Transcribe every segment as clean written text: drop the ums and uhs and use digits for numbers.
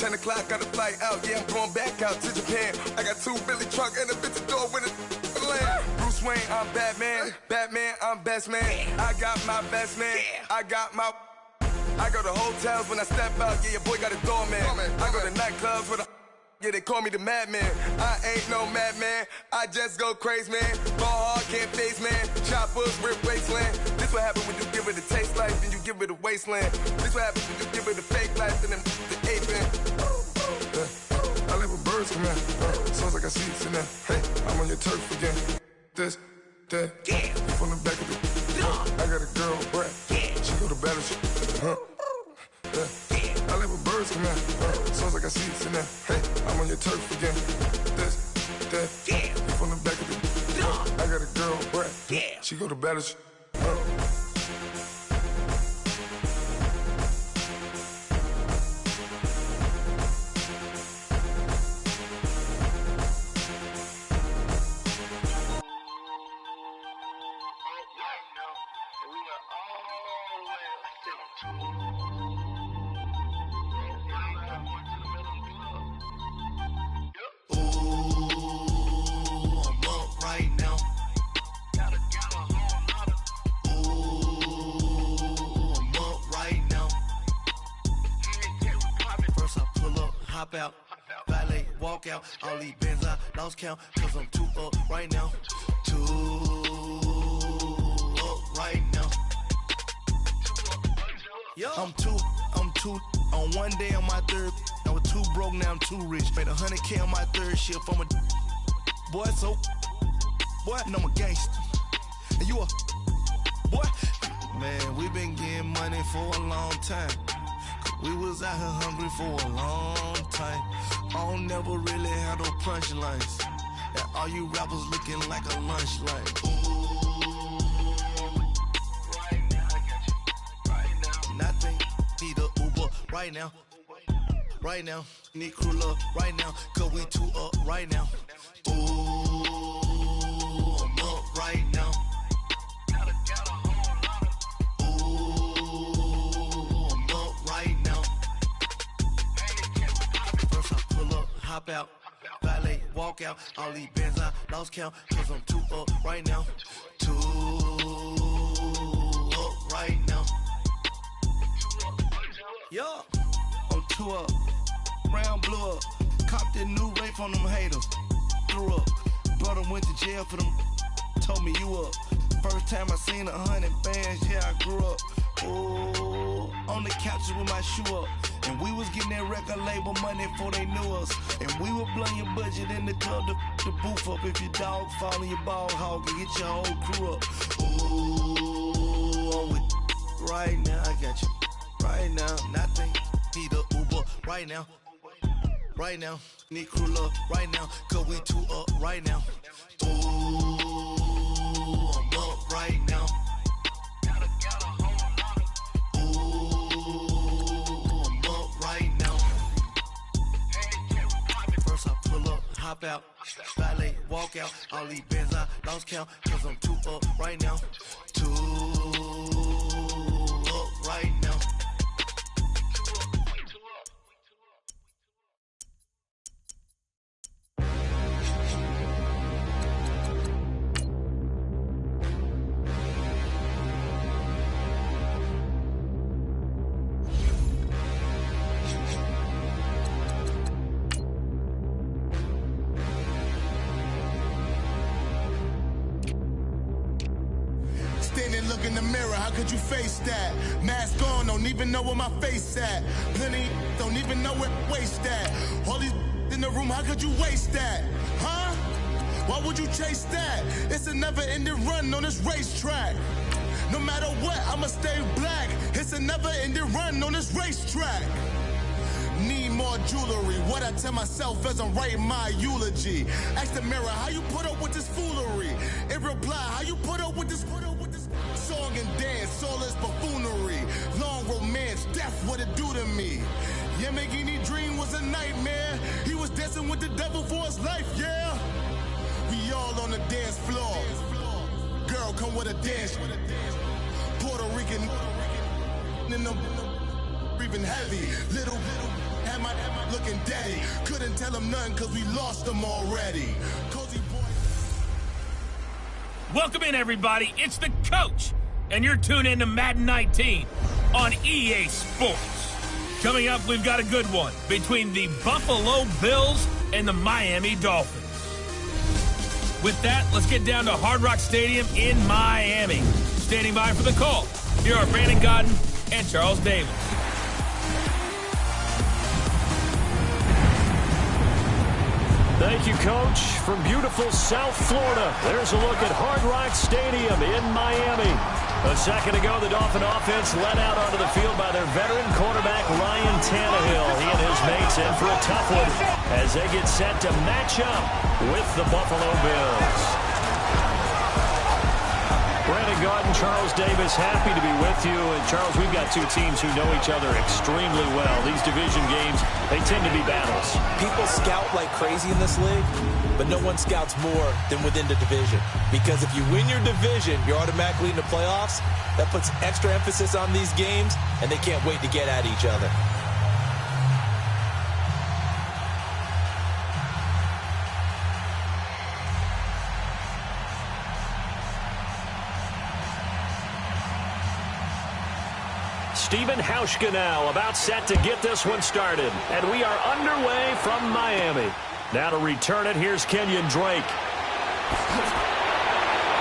10 o'clock, got a flight out. Yeah, I'm going back out to Japan. I got 2 Billy truck and a bitch door with a land. Bruce Wayne, I'm Batman. Batman, I'm best man. I got my best man. I got my... I go to hotels when I step out. Yeah, your boy got a doorman. I go to nightclubs with a... Yeah, they call me the madman. I ain't no madman. I just go crazy, man. Ball hard, can't face, man. Choppers, rip wasteland. This what happens when you give it a taste life and you give it a wasteland. This what happens when you give it a fake life and then the aping. I live with birds from there. Sounds like I see it in there. Hey, I'm on your turf again. This, that, from the back of the... I got a girl, Brad. She go to battle shit. I live with birds from there. Sounds like I see it in there. Hey, I'm on your turf again. This, that, from the back of the... I got a girl, Brad. She go to battle shit. Out, valet, walk out, all these bins I lost count, cause I'm 2 up right now, 2 up right now. I'm two, on one day on my third, I was 2 broke, now I'm 2 rich, made 100K on my third shift, I'm a boy, so, boy, and I'm a gangster, and you a, boy, man, we been getting money for a long time. We was out here hungry for a long time. I don't never really have no punchlines. And all you rappers looking like a lunch line. Ooh, right now, I got you. Right now. Nothing, need a Uber right now. Right now, need crew up right now. Cause we 2 up right now. Ooh, I'm up right now. Hop out, valet, walk out, all these bins I lost count, cause I'm 2 up right now, 2 up right now. Yo, I'm 2 up, round blew up, copped that new rape on them haters, threw up, brother went to jail for them, told me you up, first time I seen 100 bands, yeah I grew up, ooh, on the couches with my shoe up. And we was getting that record label money before they knew us. And we were blowing your budget in the club to boof up. If your dog fall in your ball hog and get your whole crew up. Ooh, I'm with right now, I got you. Right now, nothing, need a Uber right now. Right now, need crew up right now. Cause we 2 up right now. Ooh, I'm up right now. Hop out, valet, walk out, all these bins I lost count, cause I'm 2 up right now, 2 up right now. Look in the mirror, how could you face that? Mask on, don't even know where my face at. Plenty don't even know where waste at. All these in the room, how could you waste that? Huh? Why would you chase that? It's a never-ending run on this racetrack. No matter what, I'ma stay black. It's a never-ending run on this racetrack. Need more jewelry. What I tell myself as I'm writing my eulogy. Ask the mirror, how you put up with this foolery? It reply, how you put up with this song and dance, all this buffoonery. Long romance, death, what it do to me? Yamagini dream was a nightmare. He was dancing with the devil for his life, yeah. We all on the dance floor. Girl, come with a dance. Puerto Rican in the breathing heavy. Little had my look fucking daddy. Couldn't tell him nothing because we lost him already. Cozy boy. Welcome in, everybody. It's the coach, and you're tuned in to Madden 19 on EA Sports. Coming up, we've got a good one between the Buffalo Bills and the Miami Dolphins. With that, let's get down to Hard Rock Stadium in Miami. Standing by for the call, here are Brandon Gaudin and Charles Davis. Thank you, Coach. From beautiful South Florida, there's a look at Hard Rock Stadium in Miami. A second ago, the Dolphin offense led out onto the field by their veteran quarterback, Ryan Tannehill. He and his mates in for a tough one as they get set to match up with the Buffalo Bills. Brandon Gaudin, Charles Davis, happy to be with you. And, Charles, we've got two teams who know each other extremely well. These division games, they tend to be battles. People scout like crazy in this league, but no one scouts more than within the division. Because if you win your division, you're automatically in the playoffs. That puts extra emphasis on these games, and they can't wait to get at each other. Stephen Hauschka now about set to get this one started. And we are underway from Miami. Now to return it, here's Kenyon Drake.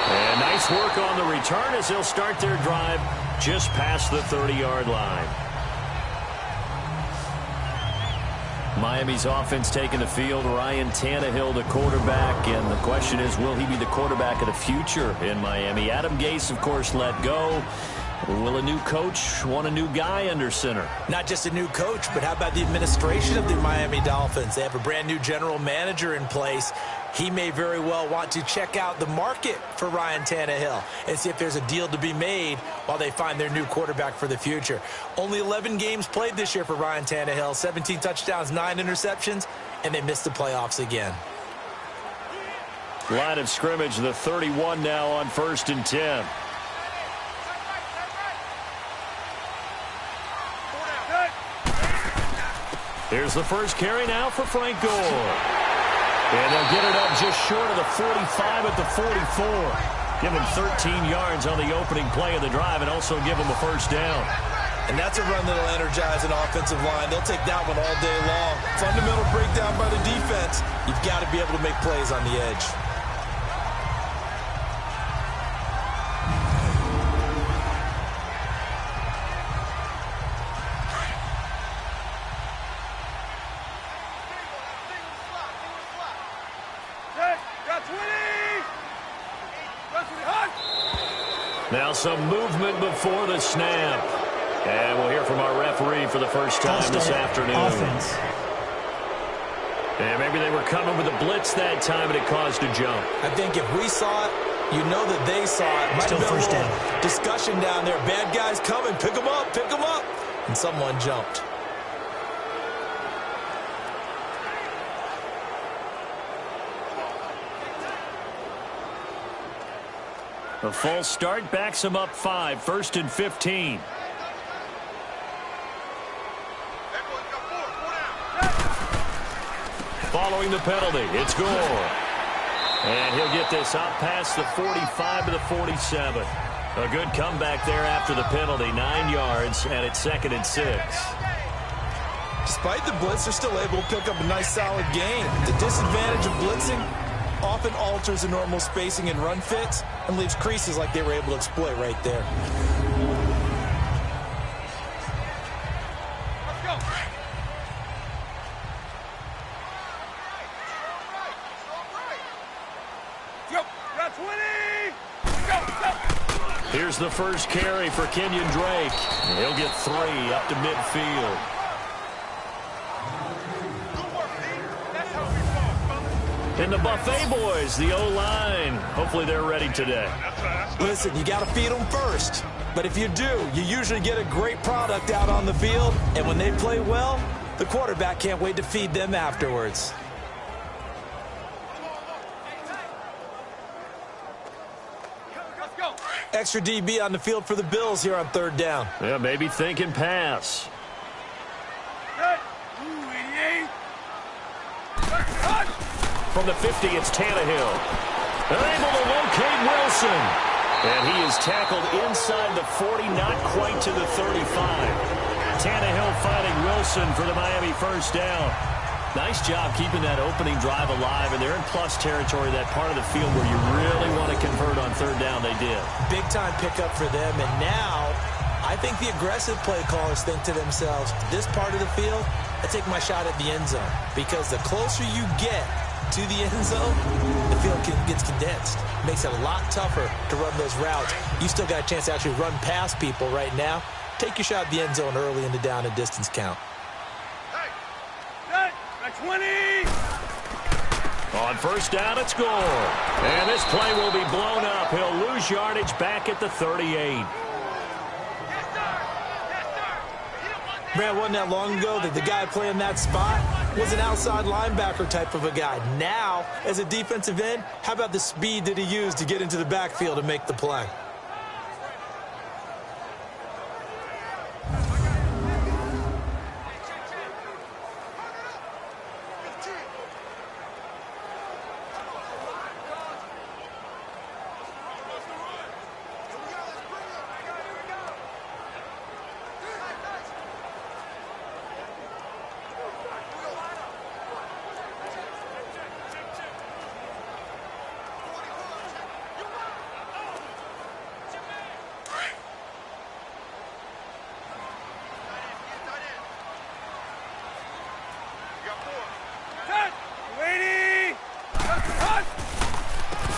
And nice work on the return as they'll start their drive just past the 30-yard line. Miami's offense taking the field. Ryan Tannehill, the quarterback. And the question is, will he be the quarterback of the future in Miami? Adam Gase, of course, let go. Will a new coach want a new guy under center? Not just a new coach, but how about the administration of the Miami Dolphins? They have a brand new general manager in place. He may very well want to check out the market for Ryan Tannehill and see if there's a deal to be made while they find their new quarterback for the future. Only 11 games played this year for Ryan Tannehill, 17 touchdowns, 9 interceptions, and they missed the playoffs again. Line of scrimmage, the 31 now on 1st and 10. Here's the first carry now for Frank Gore. And they'll get it up just short of the 45 at the 44. Give him 13 yards on the opening play of the drive and also give him a first down. And that's a run that'll energize an offensive line. They'll take that one all day long. Fundamental breakdown by the defense. You've got to be able to make plays on the edge. Now some movement before the snap. And we'll hear from our referee for the first time this afternoon. Offense. And maybe they were coming with a blitz that time and it caused a jump. I think if we saw it, you know that they saw it. Still first down. Discussion down there. Bad guys coming. Pick them up. Pick them up. And someone jumped. A false start backs him up 5, 1st and 15. Following the penalty, it's Gore. And he'll get this out past the 45 to the 47. A good comeback there after the penalty, 9 yards, and it's 2nd and 6. Despite the blitz, they're still able to pick up a nice solid gain. The disadvantage of blitzing often alters the normal spacing and run fits and leaves creases like they were able to exploit right there. Here's the first carry for Kenyon Drake. He'll get 3 up to midfield. And the Buffet boys, the O-line. Hopefully they're ready today. Listen, you got to feed them first. But if you do, you usually get a great product out on the field. And when they play well, the quarterback can't wait to feed them afterwards. Extra DB on the field for the Bills here on 3rd down. Yeah, maybe thinking pass. Ooh, 88. from the 50, it's Tannehill. They're able to locate Wilson. And he is tackled inside the 40, not quite to the 35. Tannehill finding Wilson for the Miami first down. Nice job keeping that opening drive alive, and they're in plus territory, that part of the field where you really want to convert on third down. They did. Big-time pickup for them, and now I think the aggressive play callers think to themselves, this part of the field, I take my shot at the end zone, because the closer you get to the end zone, the field gets condensed. Makes it a lot tougher to run those routes. You still got a chance to actually run past people right now. Take your shot at the end zone early in the down and distance count. 20! On first down, it's Gore. And this play will be blown up. He'll lose yardage back at the 38. Man, wasn't that long ago that the guy playing that spot was an outside linebacker type of a guy. Now, as a defensive end, how about the speed that he used to get into the backfield and make the play?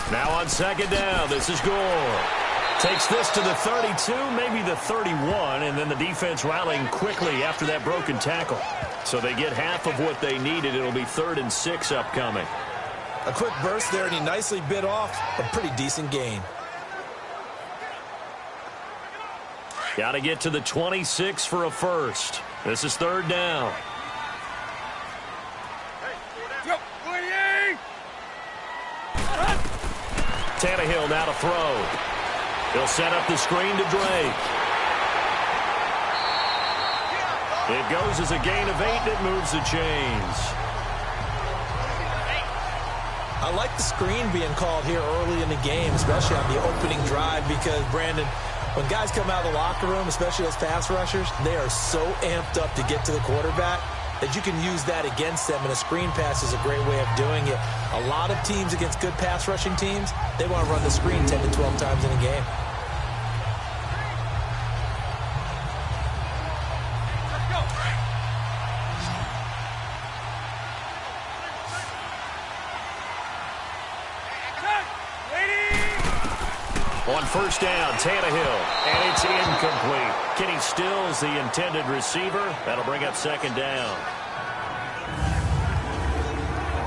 Now on second down, this is Gore. Takes this to the 32, maybe the 31, and then the defense rallying quickly after that broken tackle. So they get half of what they needed. It'll be 3rd and 6 upcoming. A quick burst there, and he nicely bit off a pretty decent gain. Got to get to the 26 for a first. This is 3rd down. Tannehill now to throw. He'll set up the screen to Drake. It goes as a gain of 8, and it moves the chains. I like the screen being called here early in the game, especially on the opening drive, because, Brandon, when guys come out of the locker room, especially those pass rushers, they are so amped up to get to the quarterback that you can use that against them, and a screen pass is a great way of doing it. A lot of teams against good pass rushing teams, they want to run the screen 10 to 12 times in a game. On first down, Tannehill, and it's incomplete. Kenny Stills, the intended receiver. That'll bring up second down.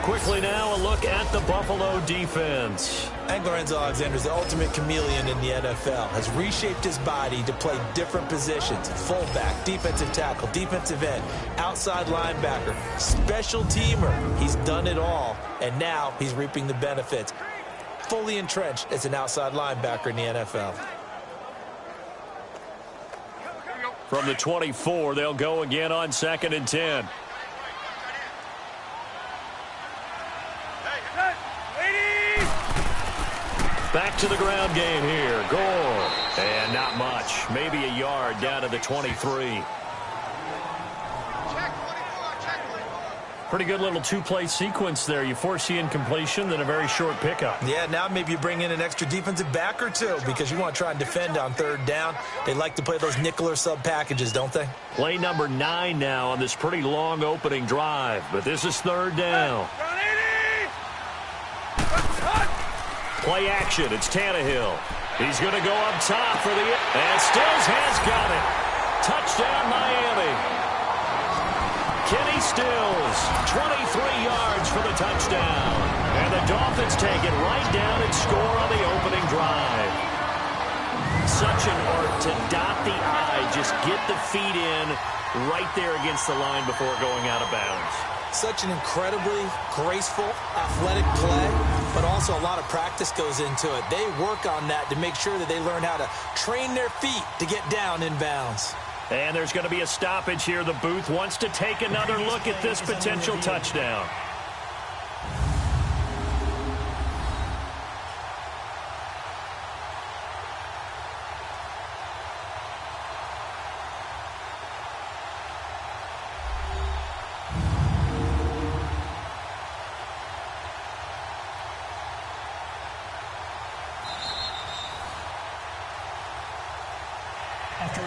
Quickly now, a look at the Buffalo defense. Lorenzo Alexander is the ultimate chameleon in the NFL. Has reshaped his body to play different positions. Fullback, defensive tackle, defensive end, outside linebacker, special teamer. He's done it all, and now he's reaping the benefits. Fully entrenched as an outside linebacker in the NFL. From the 24, they'll go again on 2nd and 10. Back to the ground game here. Gore. And not much. Maybe a yard down to the 23. Pretty good little two-play sequence there. You force the incompletion, then a very short pickup. Yeah, now maybe you bring in an extra defensive back or two because you want to try and defend on 3rd down. They like to play those nickel or sub packages, don't they? Play number 9 now on this pretty long opening drive, but this is 3rd down. Play action. It's Tannehill. He's going to go up top for the... And Stills has got it. Touchdown, Miami. Kenny Stills, 23 yards for the touchdown. And the Dolphins take it right down and score on the opening drive. Such an art to dot the I, just get the feet in right there against the line before going out of bounds. Such an incredibly graceful, athletic play, but also a lot of practice goes into it. They work on that to make sure that they learn how to train their feet to get down in bounds. And there's going to be a stoppage here. The booth wants to take another look at this potential touchdown.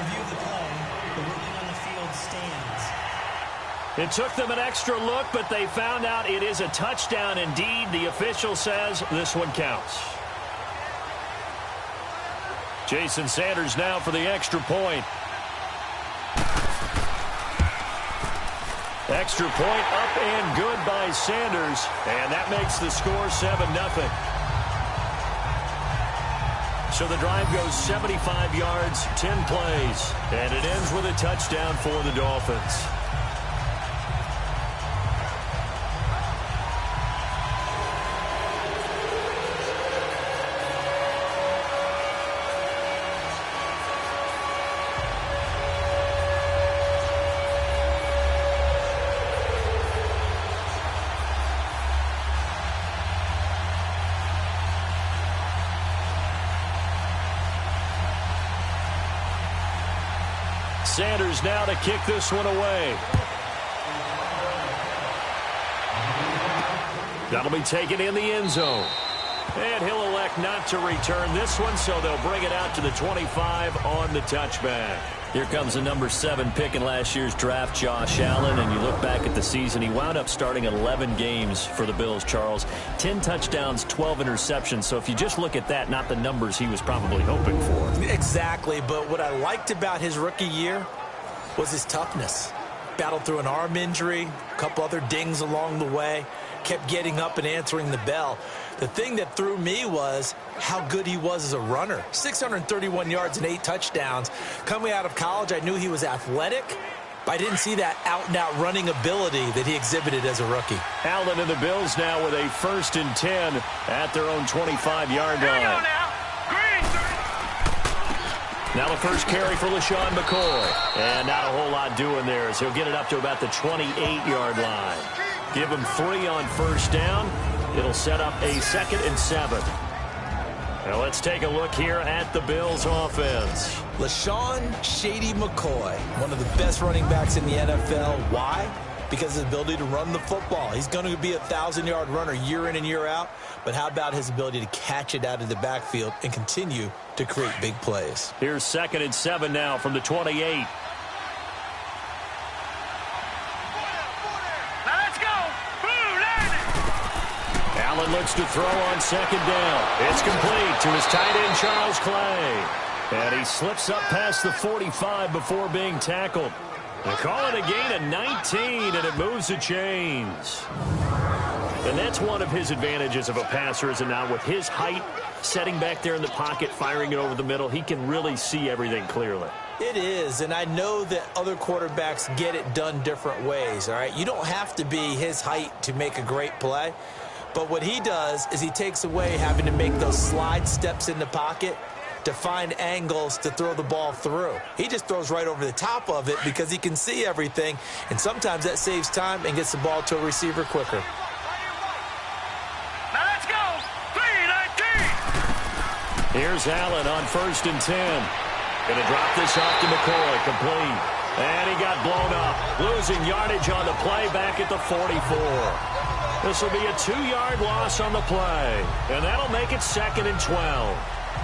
review of the play, the ruling on the field stands. It took them an extra look, but they found out it is a touchdown indeed. The official says this one counts. Jason Sanders now for the extra point. Extra point up and good by Sanders, and that makes the score 7-0. So the drive goes 75 yards, 10 plays, and it ends with a touchdown for the Dolphins. Sanders now to kick this one away. That'll be taken in the end zone. And he'll elect not to return this one, so they'll bring it out to the 25 on the touchback. Here comes the number 7 pick in last year's draft, Josh Allen. And you look back at the season, he wound up starting 11 games for the Bills, Charles. 10 touchdowns, 12 interceptions. So if you just look at that, not the numbers he was probably hoping for. Exactly, but what I liked about his rookie year was his toughness. Battled through an arm injury, a couple other dings along the way, kept getting up and answering the bell. The thing that threw me was how good he was as a runner. 631 yards and 8 touchdowns. Coming out of college, I knew he was athletic, but I didn't see that out-and-out running ability that he exhibited as a rookie. Allen and the Bills now with a 1st and 10 at their own 25-yard line. Now the first carry for LaShawn McCoy. And not a whole lot doing there as he'll get it up to about the 28-yard line. Give him 3 on 1st down. It'll set up a 2nd and 7. Now let's take a look here at the Bills offense. LaShawn Shady McCoy, one of the best running backs in the NFL. Why? Because of his ability to run the football. He's going to be a 1,000-yard runner year in and year out. But how about his ability to catch it out of the backfield and continue to create big plays? Here's 2nd and 7 now from the 28. Allen looks to throw on 2nd down. It's complete to his tight end, Charles Clay. And he slips up past the 45 before being tackled. They call it a gain of 19, and it moves the chains. And that's one of his advantages of a passer, is it not? With his height, setting back there in the pocket, firing it over the middle, he can really see everything clearly. It is, and I know that other quarterbacks get it done different ways, all right? You don't have to be his height to make a great play. But what he does is he takes away having to make those slide steps in the pocket to find angles to throw the ball through. He just throws right over the top of it because he can see everything, and sometimes that saves time and gets the ball to a receiver quicker. Now let's go! 3-19! Here's Allen on 1st and 10. Gonna drop this off to McCoy, complete. And he got blown up, losing yardage on the play back at the 44. This will be a 2-yard loss on the play, and that'll make it 2nd and 12.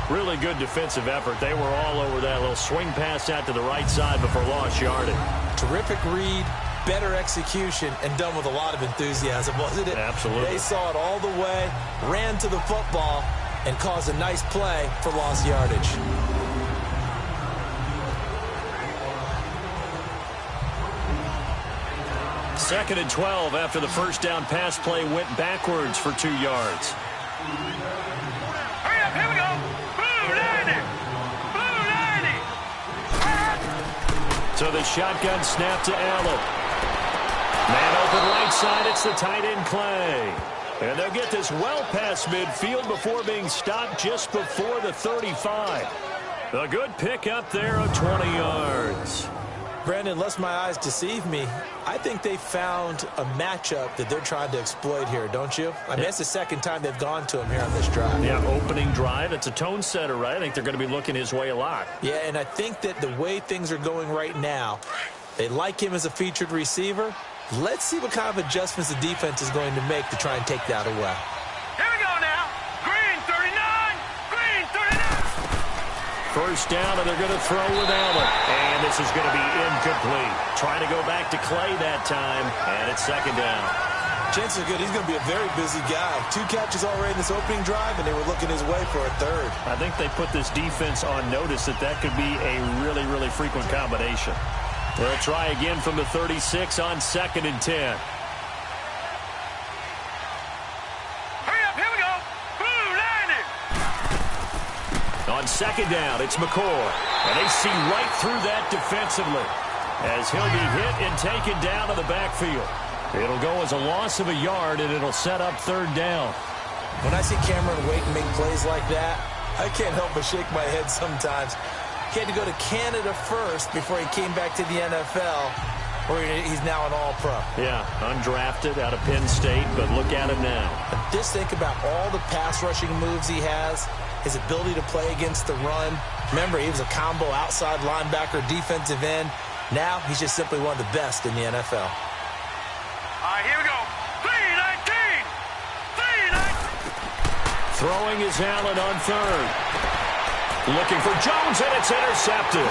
Really good defensive effort. They were all over that little swing pass out to the right side before lost yardage. Terrific read, better execution, and done with a lot of enthusiasm, wasn't it? Absolutely. They saw it all the way, ran to the football, and caused a nice play for lost yardage. Second and 12 after the 1st down pass play went backwards for 2 yards. Hurry up, here we go. Blue 90. Blue 90. So the shotgun snap to Allen. Man open right side, it's the tight end Clay. And they'll get this well past midfield before being stopped just before the 35. A good pick up there of 20 yards. Brandon, lest my eyes deceive me, I think they found a matchup that they're trying to exploit here, don't you? I mean, that's the 2nd time they've gone to him here on this drive. Yeah, opening drive. It's a tone setter, right? I think they're going to be looking his way a lot. Yeah, and I think that the way things are going right now, they like him as a featured receiver. Let's see what kind of adjustments the defense is going to make to try and take that away. Here we go now. Green 39. Green 39. First down, and they're going to throw with Allen. And this is going to be incomplete. Trying to go back to Clay that time, and it's second down. Chances are good. He's going to be a very busy guy. 2 catches already in this opening drive, and they were looking his way for a third. I think they put this defense on notice that could be a really, really frequent combination. They'll try again from the 36 on 2nd and 10. Hurry up, here we go. Blue line it. On 2nd down, it's McCoy. And they see right through that defensively as he'll be hit and taken down to the backfield. It'll go as a loss of a yard, and it'll set up 3rd down. When I see Cameron Waiting make plays like that, I can't help but shake my head sometimes. He had to go to Canada first before he came back to the NFL, where he's now an All-Pro. Yeah, undrafted out of Penn State, but look at him now. Just think about all the pass-rushing moves he has, his ability to play against the run. Remember, he was a combo outside linebacker, defensive end. Now he's just simply one of the best in the NFL. All right, here we go. 3-19. 3-19. Throwing is Allen on 3rd. Looking for Jones, and it's intercepted.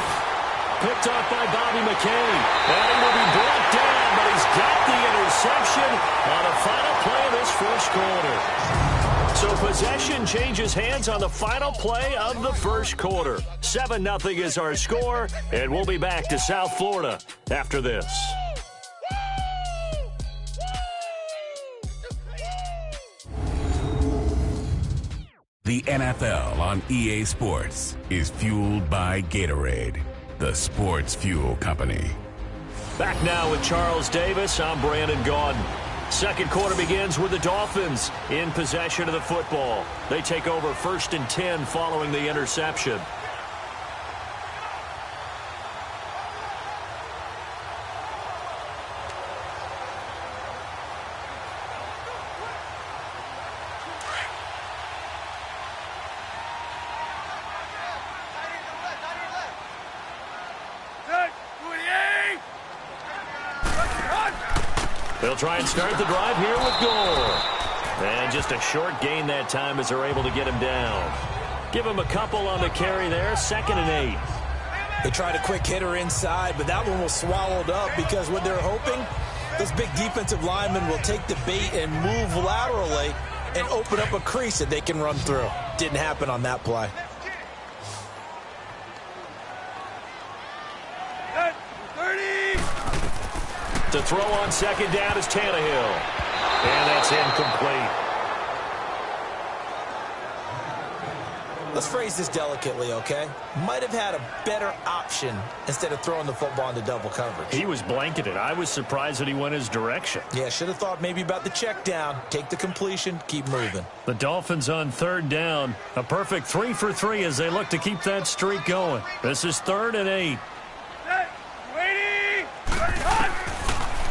Picked up by Bobby McCain. And he will be brought down, but he's got the interception on the final play of this first quarter. So possession changes hands on the final play of the first quarter. 7-0 is our score, and we'll be back to South Florida after this. The NFL on EA Sports is fueled by Gatorade, the sports fuel company. Back now with Charles Davis, I'm Brandon Gaudin. Second quarter begins with the Dolphins in possession of the football. They take over 1st and 10 following the interception. They'll try and start the drive here with Gore. And just a short gain that time as they're able to get him down. Give him a couple on the carry there, 2nd and 8. They tried a quick hitter inside, but that one was swallowed up because what they're hoping, those big defensive linemen will take the bait and move laterally and open up a crease that they can run through. Didn't happen on that play. To throw on 2nd down is Tannehill. And that's incomplete. Let's phrase this delicately, okay? Might have had a better option instead of throwing the football into double coverage. He was blanketed. I was surprised that he went his direction. Yeah, should have thought maybe about the check down. Take the completion, keep moving. The Dolphins on 3rd down. A perfect 3 for 3 as they look to keep that streak going. This is 3rd and 8.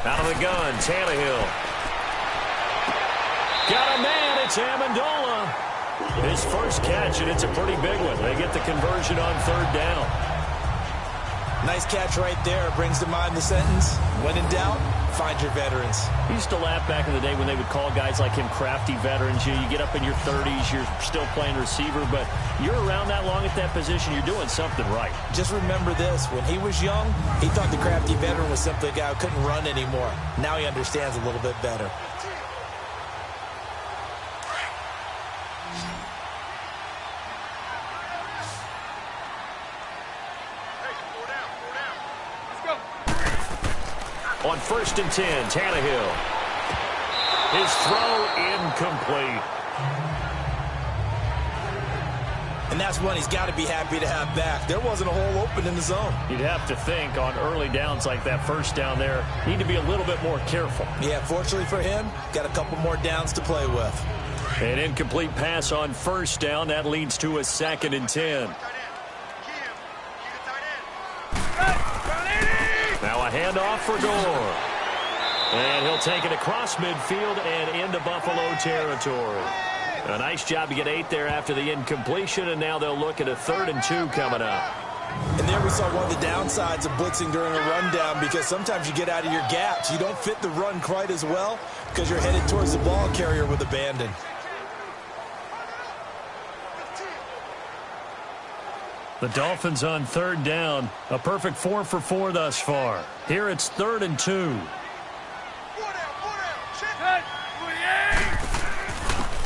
Out of the gun, Tannehill. Got a man, it's Amendola. His first catch, and it's a pretty big one. They get the conversion on 3rd down. Nice catch right there. Brings to mind the sentence, when in doubt, find your veterans. We used to laugh back in the day when they would call guys like him crafty veterans. You get up in your 30s, you're still playing receiver, but you're around that long at that position, you're doing something right. Just remember this. When he was young, he thought the crafty veteran was simply a guy who couldn't run anymore. Now he understands a little bit better. On 1st and 10, Tannehill. His throw incomplete. And that's one he's got to be happy to have back. There wasn't a hole open in the zone. You'd have to think on early downs like that first down there, need to be a little bit more careful. Yeah, fortunately for him, got a couple more downs to play with. An incomplete pass on 1st down. That leads to a 2nd and 10. Now a handoff for Gore. And he'll take it across midfield and into Buffalo territory. A nice job to get 8 there after the incompletion, and now they'll look at a 3rd and 2 coming up. And there we saw one of the downsides of blitzing during a rundown, because sometimes you get out of your gaps. You don't fit the run quite as well because you're headed towards the ball carrier with abandon. The Dolphins on third down. A perfect 4 for 4 thus far. Here it's 3rd and 2.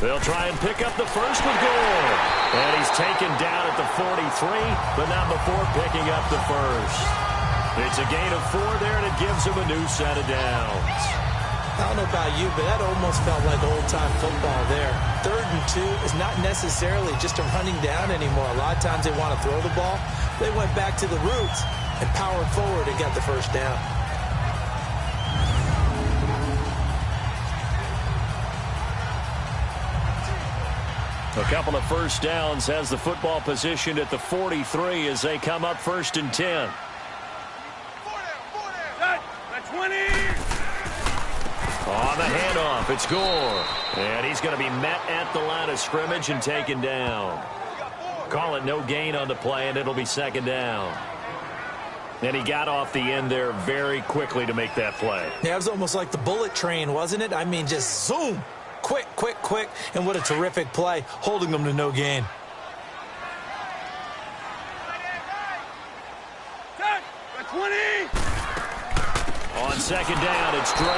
They'll try and pick up the first with Gore. And he's taken down at the 43, but not before picking up the first. It's a gain of 4 there, and it gives him a new set of downs. I don't know about you, but that almost felt like old-time football there. 3rd and 2 is not necessarily just a running down anymore. A lot of times they want to throw the ball. They went back to the roots and powered forward and got the first down. A couple of first downs has the football positioned at the 43 as they come up 1st and 10. On the handoff, it's Gore. And he's going to be met at the line of scrimmage and taken down. Call it no gain on the play, and it'll be 2nd down. And he got off the end there very quickly to make that play. Yeah, it was almost like the bullet train, wasn't it? I mean, just zoom. Quick, quick, quick. And what a terrific play, holding them to no gain. On 2nd down, it's Drake.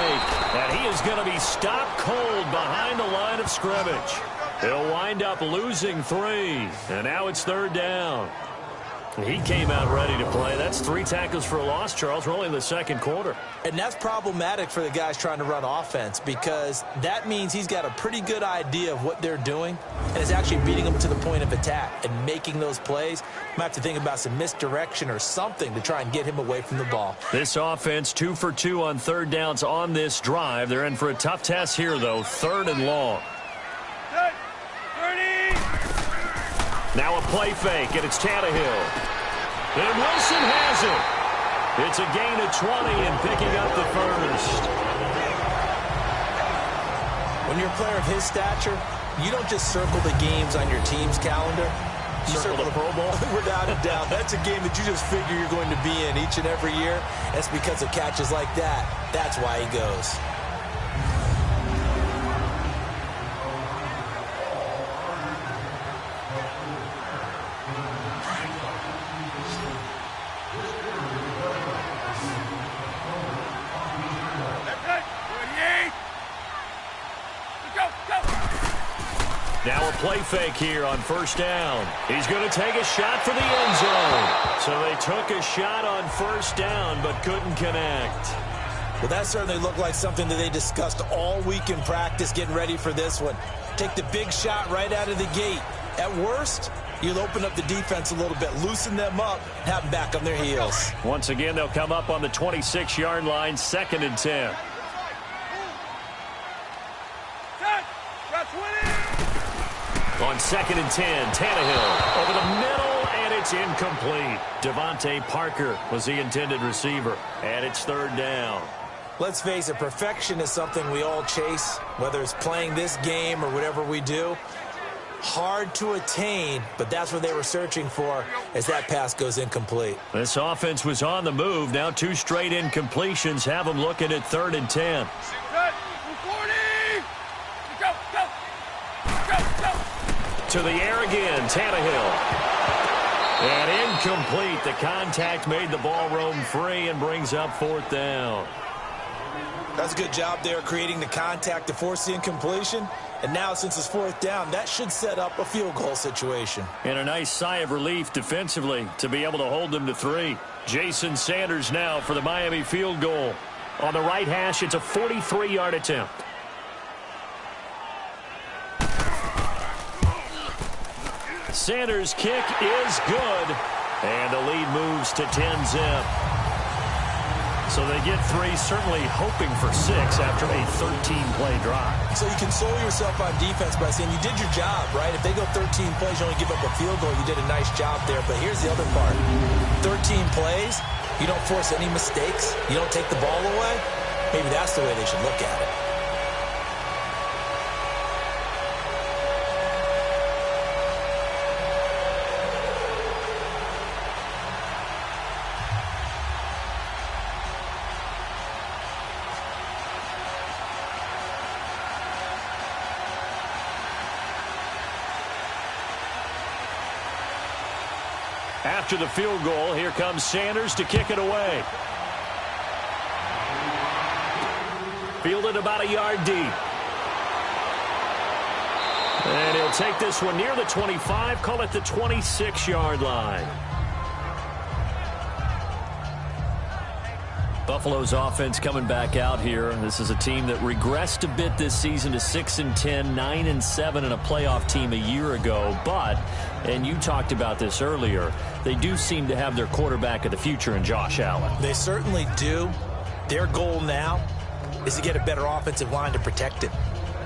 And he is going to be stopped cold behind the line of scrimmage. He'll wind up losing 3. And now it's 3rd down. He came out ready to play. That's 3 tackles for a loss, Charles. We're only in the 2nd quarter. And that's problematic for the guys trying to run offense because that means he's got a pretty good idea of what they're doing and is actually beating them to the point of attack and making those plays. Might have to think about some misdirection or something to try and get him away from the ball. This offense 2 for 2 on 3rd downs on this drive. They're in for a tough test here, though. 3rd and long. Now a play fake, and it's Tannehill. And Wilson has it. It's a gain of 20 and picking up the first. When you're a player of his stature, you don't just circle the games on your team's calendar. You circle the Pro Bowl. Without a doubt. That's a game that you just figure you're going to be in each and every year. That's because of catches like that. That's why he goes. Now a play fake here on 1st down. He's going to take a shot for the end zone. So they took a shot on 1st down but couldn't connect. Well, that certainly looked like something that they discussed all week in practice getting ready for this one. Take the big shot right out of the gate. At worst, you'll open up the defense a little bit, loosen them up, and have them back on their heels. Once again, they'll come up on the 26-yard line, 2nd and 10. On 2nd and 10, Tannehill over the middle, and it's incomplete. Devontae Parker was the intended receiver, and it's 3rd down. Let's face it, perfection is something we all chase, whether it's playing this game or whatever we do. Hard to attain, but that's what they were searching for as that pass goes incomplete. This offense was on the move. Now 2 straight incompletions have them looking at 3rd and 10. To the air again, Tannehill. And incomplete. The contact made the ball roam free and brings up 4th down. That's a good job there creating the contact to force the incompletion. And now since it's 4th down, that should set up a field goal situation. And a nice sigh of relief defensively to be able to hold them to 3. Jason Sanders now for the Miami field goal. On the right hash, it's a 43-yard attempt. Sanders' kick is good, and the lead moves to 10-zip. So they get 3, certainly hoping for 6 after a 13-play drive. So you console yourself on defense by saying you did your job, right? If they go 13 plays, you only give up a field goal, you did a nice job there. But here's the other part. 13 plays, you don't force any mistakes, you don't take the ball away. Maybe that's the way they should look at it. After the field goal, here comes Sanders to kick it away. Fielded about a yard deep. And he'll take this one near the 25, call it the 26-yard line. Buffalo's offense coming back out here. This is a team that regressed a bit this season to 6-10, 9-7 in a playoff team a year ago. But, and you talked about this earlier, they do seem to have their quarterback of the future in Josh Allen. They certainly do. Their goal now is to get a better offensive line to protect him.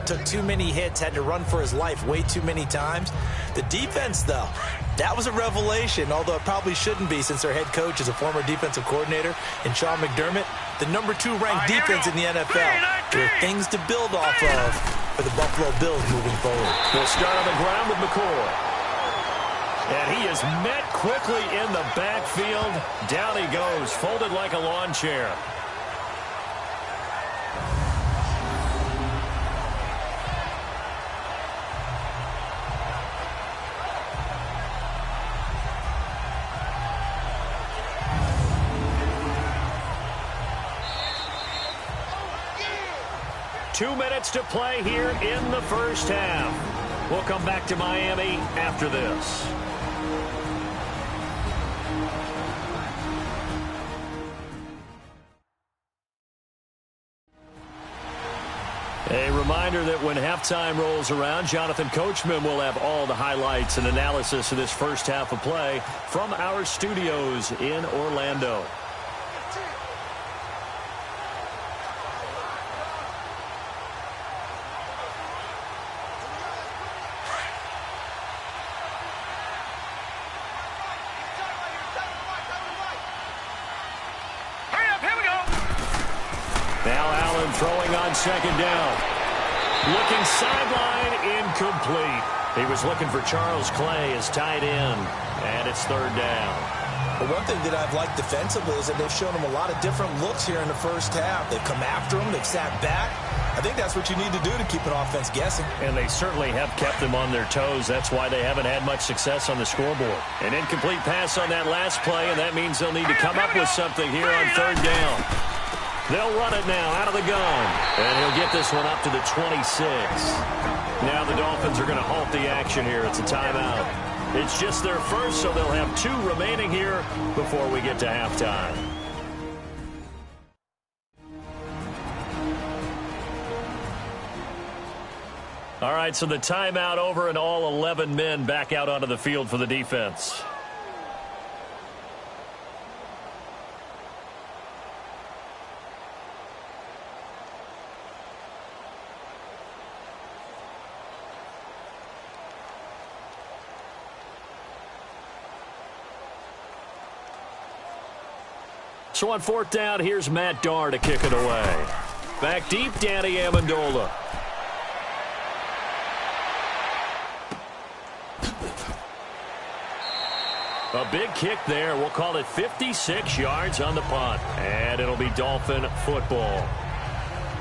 Took too many hits, had to run for his life way too many times. The defense, though, that was a revelation, although it probably shouldn't be since their head coach is a former defensive coordinator in Sean McDermott. The #2 ranked defense in the NFL. There are things to build off of for the Buffalo Bills moving forward. They'll start on the ground with McCoy. And he is met quickly in the backfield. Down he goes, folded like a lawn chair. Two minutes to play here in the first half. We'll come back to Miami after this. A reminder that when halftime rolls around, Jonathan Coachman will have all the highlights and analysis of this first half of play from our studios in Orlando. Throwing on second down. Looking sideline, incomplete. He was looking for Charles Clay as tight end, and it's third down. Well, one thing that I've liked defensively is that they've shown him a lot of different looks here in the first half. They've come after him. They've sat back. I think that's what you need to do to keep an offense guessing. And they certainly have kept them on their toes. That's why they haven't had much success on the scoreboard. An incomplete pass on that last play, and that means they'll need to come up with something here on third down. They'll run it now out of the gun. And he'll get this one up to the 26. Now the Dolphins are going to halt the action here. It's a timeout. It's just their first, so they'll have 2 remaining here before we get to halftime. All right, so the timeout over and all 11 men back out onto the field for the defense. So on fourth down, here's Matt Darr to kick it away. Back deep, Danny Amendola. A big kick there. We'll call it 56 yards on the punt. And it'll be Dolphin football.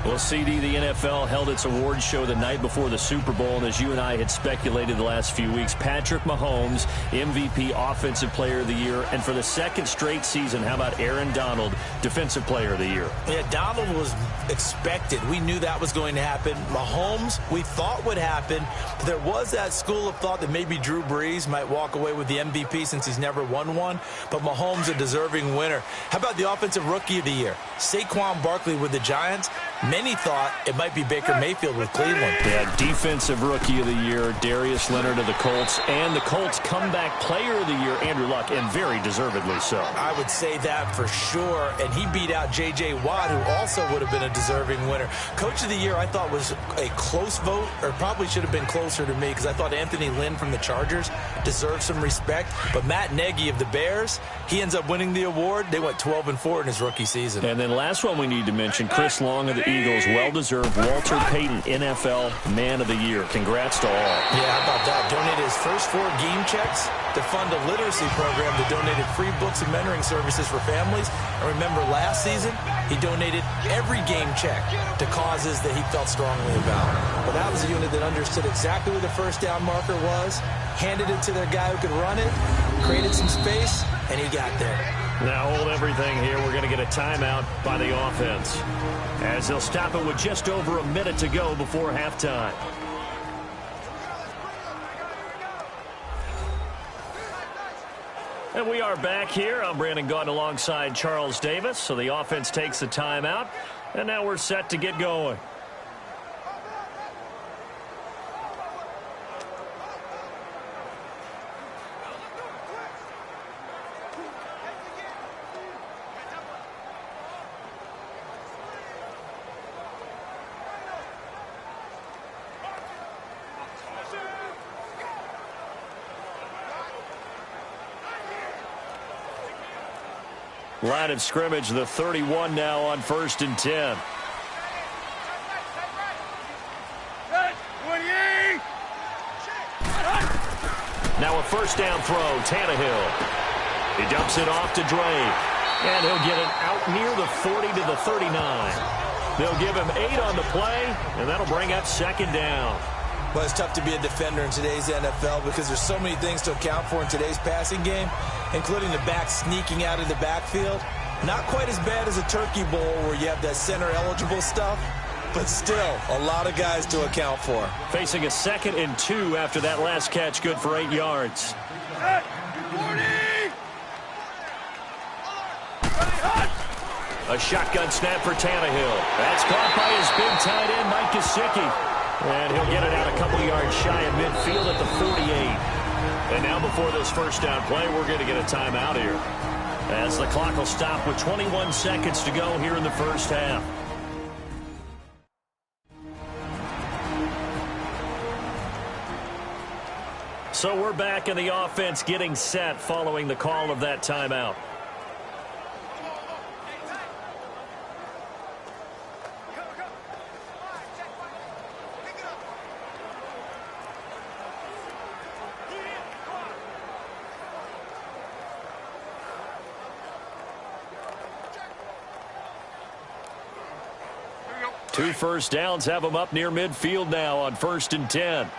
Well, CD, the NFL held its awards show the night before the Super Bowl, and as you and I had speculated the last few weeks, Patrick Mahomes, MVP, Offensive Player of the Year, and for the second straight season, how about Aaron Donald, Defensive Player of the Year? Yeah, Donald was expected. We knew that was going to happen. Mahomes, we thought would happen. There was that school of thought that maybe Drew Brees might walk away with the MVP since he's never won one, but Mahomes a deserving winner. How about the Offensive Rookie of the Year? Saquon Barkley with the Giants. Many thought it might be Baker Mayfield with Cleveland. Yeah, Defensive Rookie of the Year, Darius Leonard of the Colts, and the Colts Comeback Player of the Year, Andrew Luck, and very deservedly so. I would say that for sure, and he beat out J.J. Watt, who also would have been a deserving winner. Coach of the Year, I thought, was a close vote, or probably should have been closer to me, because I thought Anthony Lynn from the Chargers deserved some respect, but Matt Nagy of the Bears, he ends up winning the award. They went 12-4 in his rookie season. And then last one we need to mention, Chris Long of the Eagles. Well-deserved Walter Payton NFL Man of the Year. Congrats to all. Yeah, how about that? Donated his first 4 game checks to fund a literacy program that donated free books and mentoring services for families. And remember, last season, he donated every game check to causes that he felt strongly about. But that was a unit that understood exactly where the first down marker was, handed it to their guy who could run it, created some space, and he got there. Now hold everything here. We're going to get a timeout by the offense, as they'll stop it with just over a minute to go before halftime. And we are back here. I'm Brandon Gaudin alongside Charles Davis. So the offense takes the timeout, and now we're set to get going. Line of scrimmage, the 31 now on 1st and 10. Now a first down throw, Tannehill. He dumps it off to Drake, and he'll get it out near the 40 to the 39. They'll give him 8 on the play, and that'll bring up 2nd down. Well, it's tough to be a defender in today's NFL because there's so many things to account for in today's passing game, including the back sneaking out of the backfield. Not quite as bad as a turkey bowl where you have that center-eligible stuff, but still a lot of guys to account for. Facing a 2nd and 2 after that last catch, good for 8 yards. A shotgun snap for Tannehill. That's caught by his big tight end, Mike Gesicki. And he'll get it out a couple yards shy of midfield at the 48. And now before this first down play, we're going to get a timeout here, as the clock will stop with 21 seconds to go here in the first half. So we're back in the offense getting set following the call of that timeout. Two first downs have them up near midfield now on 1st and 10.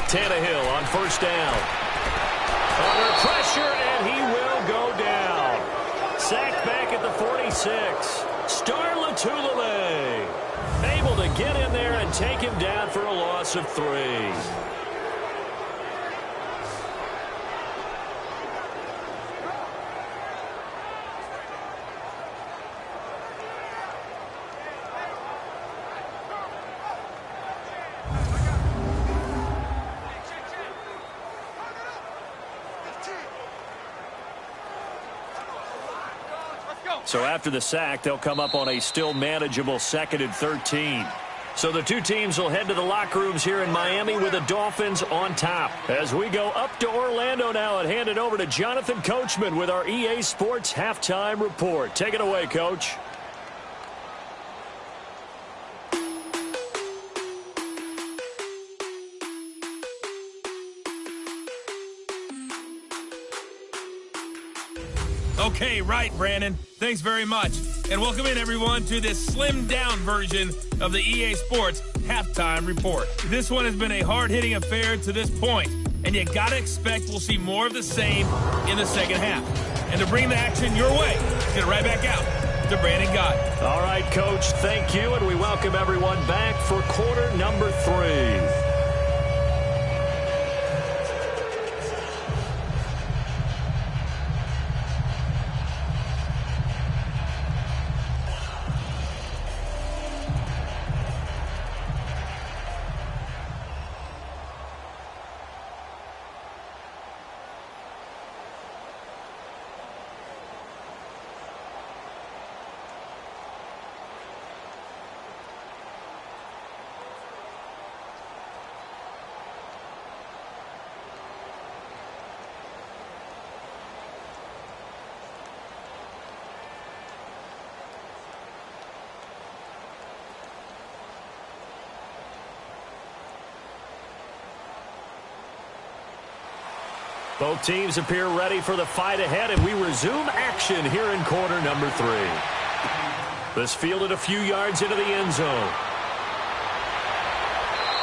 Tannehill on first down. Under pressure, and he will go down. Sacked back at the 46. Star Lotulelei able to get in there and take him down for a loss of 3. So after the sack, they'll come up on a still manageable 2nd and 13. So the two teams will head to the locker rooms here in Miami with the Dolphins on top. As we go up to Orlando now and hand it over to Jonathan Coachman with our EA Sports Halftime Report. Take it away, Coach. Okay, right, Brandon. Thanks very much. And welcome in, everyone, to this slimmed-down version of the EA Sports Halftime Report. This one has been a hard-hitting affair to this point, and you got to expect we'll see more of the same in the second half. And to bring the action your way, let's get it right back out to Brandon Gaudin. All right, Coach, thank you, and we welcome everyone back for quarter number 3. Both teams appear ready for the fight ahead, and we resume action here in quarter number 3. This fielded a few yards into the end zone.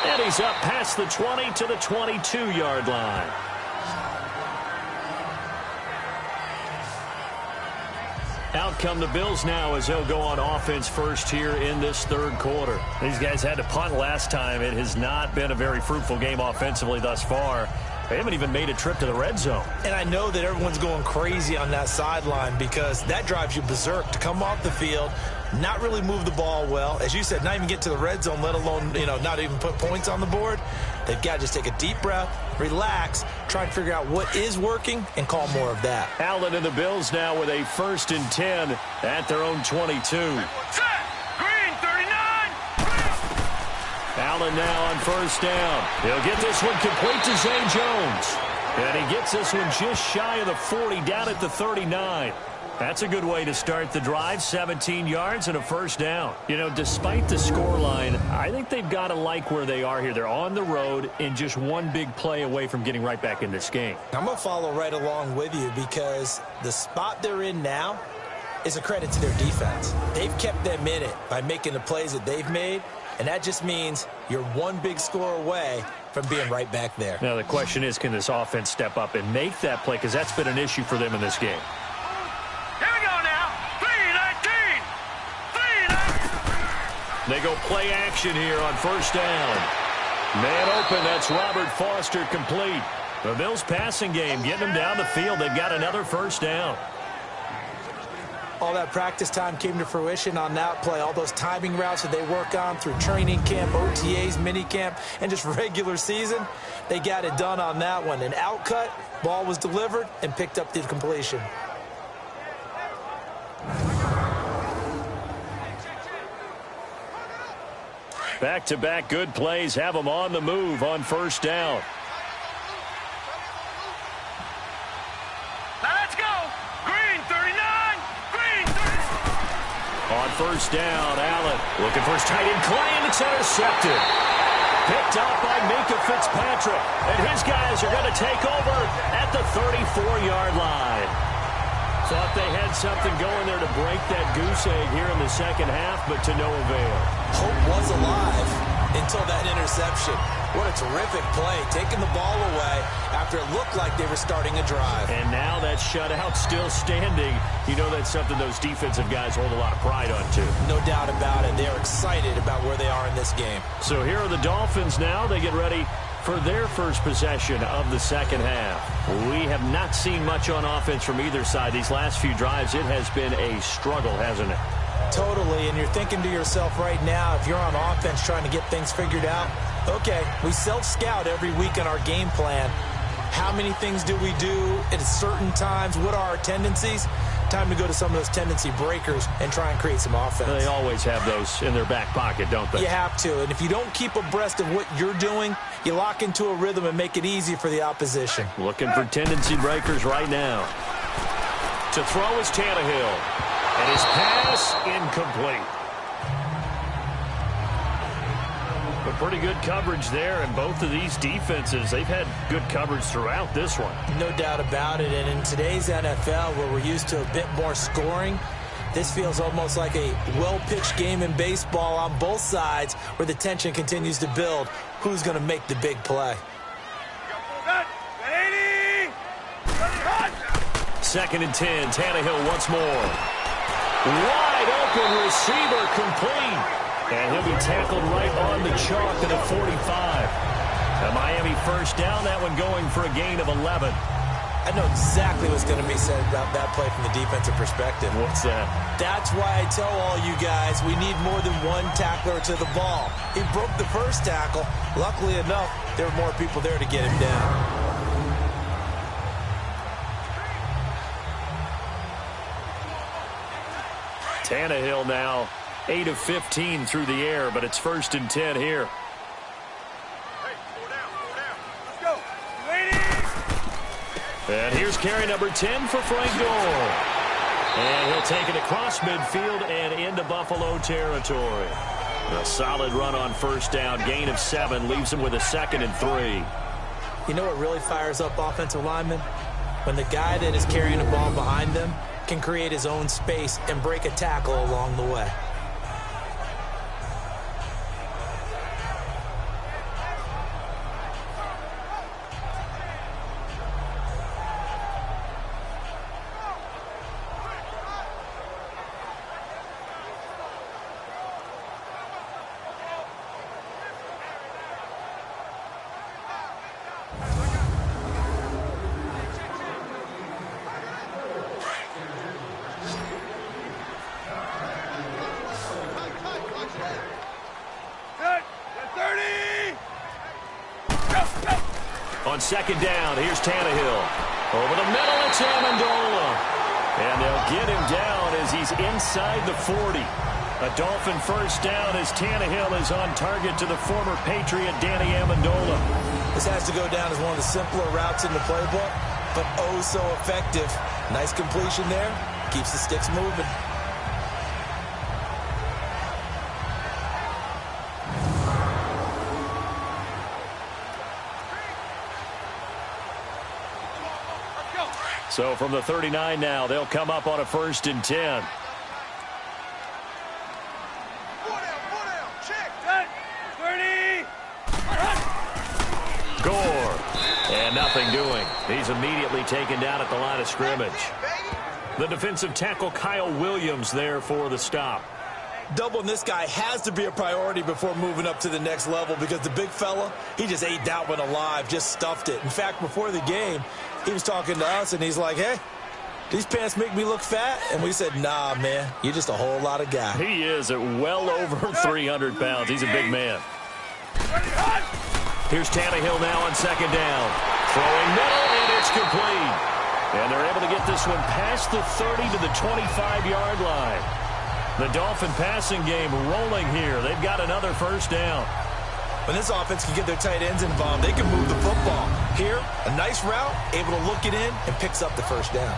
And he's up past the 20 to the 22-yard line. Out come the Bills now as they'll go on offense first here in this third quarter. These guys had to punt last time. It has not been a very fruitful game offensively thus far. They haven't even made a trip to the red zone. And I know that everyone's going crazy on that sideline because that drives you berserk to come off the field, not really move the ball well. As you said, not even get to the red zone, let alone, not even put points on the board. They've got to just take a deep breath, relax, try and figure out what is working, and call more of that. Allen and the Bills now with a 1st and 10 at their own 22. Green, 39. Allen now on 1st down. He'll get this one complete to Zay Jones. And he gets this one just shy of the 40, down at the 39. That's a good way to start the drive, 17 yards and a 1st down. Despite the scoreline, I think they've got to like where they are here. They're on the road and just one big play away from getting right back in this game. I'm going to follow right along with you because the spot they're in now is a credit to their defense. They've kept them in it by making the plays that they've made, and that just means you're one big score away from being right back there. Now the question is, can this offense step up and make that play? Because that's been an issue for them in this game. Here we go now. 3-19. 3-19. They go play action here on 1st down. Man open, that's Robert Foster complete. The Bills passing game, getting them down the field. They've got another 1st down. All that practice time came to fruition on that play. All those timing routes that they work on through training camp, OTAs, minicamp, and just regular season, they got it done on that one. An outcut, ball was delivered, and picked up the completion. Back-to-back good plays have them on the move on 1st down. Now let's go. Green, 39. Green, 39. On 1st down, Allen looking for his tight end Clay, and it's intercepted. Picked up by Minkah Fitzpatrick, and his guys are going to take over at the 34-yard line. Thought they had something going there to break that goose egg here in the second half, but to no avail. Hope was alive until that interception. What a terrific play, taking the ball away after it looked like they were starting a drive. And now that shutout still standing. That's something those defensive guys hold a lot of pride on, too. No doubt about it. They're excited about where they are in this game. So here are the Dolphins now. They get ready for their first possession of the second half. We have not seen much on offense from either side. These last few drives, it has been a struggle, hasn't it? Totally, and you're thinking to yourself right now, if you're on offense trying to get things figured out, okay, we self-scout every week in our game plan. How many things do we do at certain times? What are our tendencies? Time to go to some of those tendency breakers and try and create some offense. They always have those in their back pocket, don't they? You have to, and if you don't keep abreast of what you're doing, you lock into a rhythm and make it easy for the opposition. Looking for tendency breakers right now. To throw is Tannehill, and his pass incomplete. But pretty good coverage there, and both of these defenses, they've had good coverage throughout this one. No doubt about it, and in today's NFL, where we're used to a bit more scoring, this feels almost like a well-pitched game in baseball on both sides where the tension continues to build. Who's going to make the big play? 2nd and 10, Tannehill once more. Wide open receiver complete. And he'll be tackled right on the chalk to the 45. A Miami 1st down, that one going for a gain of 11. I know exactly what's going to be said about that play from the defensive perspective. What's that? That's why I tell all you guys we need more than one tackler to the ball. He broke the first tackle. Luckily enough, there were more people there to get him down. Tannehill now 8 of 15 through the air, but it's 1st and 10 here. And here's carry number 10 for Frank Gore. And he'll take it across midfield and into Buffalo territory. A solid run on 1st down, gain of 7, leaves him with a 2nd and 3. You know what really fires up offensive linemen? When the guy that is carrying the ball behind them can create his own space and break a tackle along the way. On second down, here's Tannehill. Over the middle, it's Amendola. And they'll get him down as he's inside the 40. A Dolphin first down as Tannehill is on target to the former Patriot Danny Amendola. This has to go down as one of the simpler routes in the playbook, but oh so effective. Nice completion there. Keeps the sticks moving. So from the 39 now, they'll come up on a 1st and 10. Gore. And nothing doing. He's immediately taken down at the line of scrimmage. The defensive tackle Kyle Williams there for the stop. Doubling this guy has to be a priority before moving up to the next level because the big fella, he just ate that one alive, just stuffed it. In fact, before the game, he was talking to us, and he's like, hey, these pants make me look fat? And we said, nah, man, you're just a whole lot of guy. He is at well over 300 pounds. He's a big man. Here's Tannehill now on second down. Throwing middle, and it's complete. And they're able to get this one past the 30 to the 25-yard line. The Dolphin passing game rolling here. They've got another first down. When this offense can get their tight ends involved, they can move the football. Here, a nice route, able to look it in, and picks up the first down.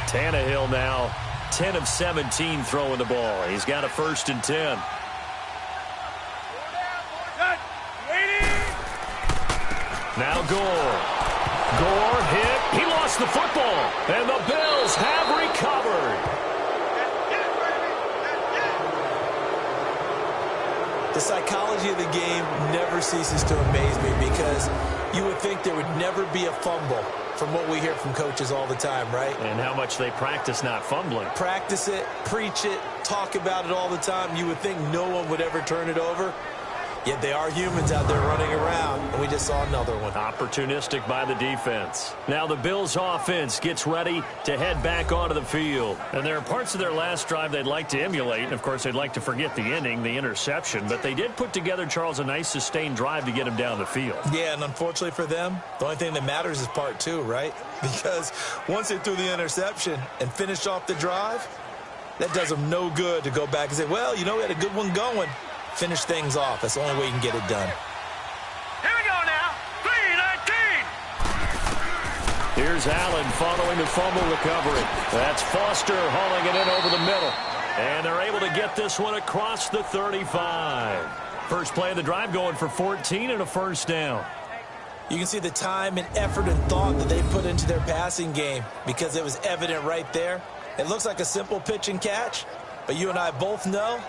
Tannehill now 10 of 17 throwing the ball. He's got a 1st and 10. Now Gore. Gore hit. He lost the football. And the Bills have recovered. The psychology of the game never ceases to amaze me because you would think there would never be a fumble from what we hear from coaches all the time, right? And how much they practice not fumbling. Practice it, preach it, talk about it all the time. You would think no one would ever turn it over. Yet they are humans out there running around, and we just saw another one. Opportunistic by the defense. Now the Bills offense gets ready to head back onto the field. And there are parts of their last drive they'd like to emulate. And, of course, they'd like to forget the inning, the interception. But they did put together, Charles, a nice sustained drive to get him down the field. Yeah, and unfortunately for them, the only thing that matters is part two, right? Because once they threw the interception and finished off the drive, that does them no good to go back and say, well, you know, we had a good one going. Finish things off. That's the only way you can get it done. Here we go now. 3-19. Here's Allen following the fumble recovery. That's Foster hauling it in over the middle. And they're able to get this one across the 35. First play of the drive going for 14 and a first down. You can see the time and effort and thought that they put into their passing game because it was evident right there. It looks like a simple pitch and catch, but you and I both know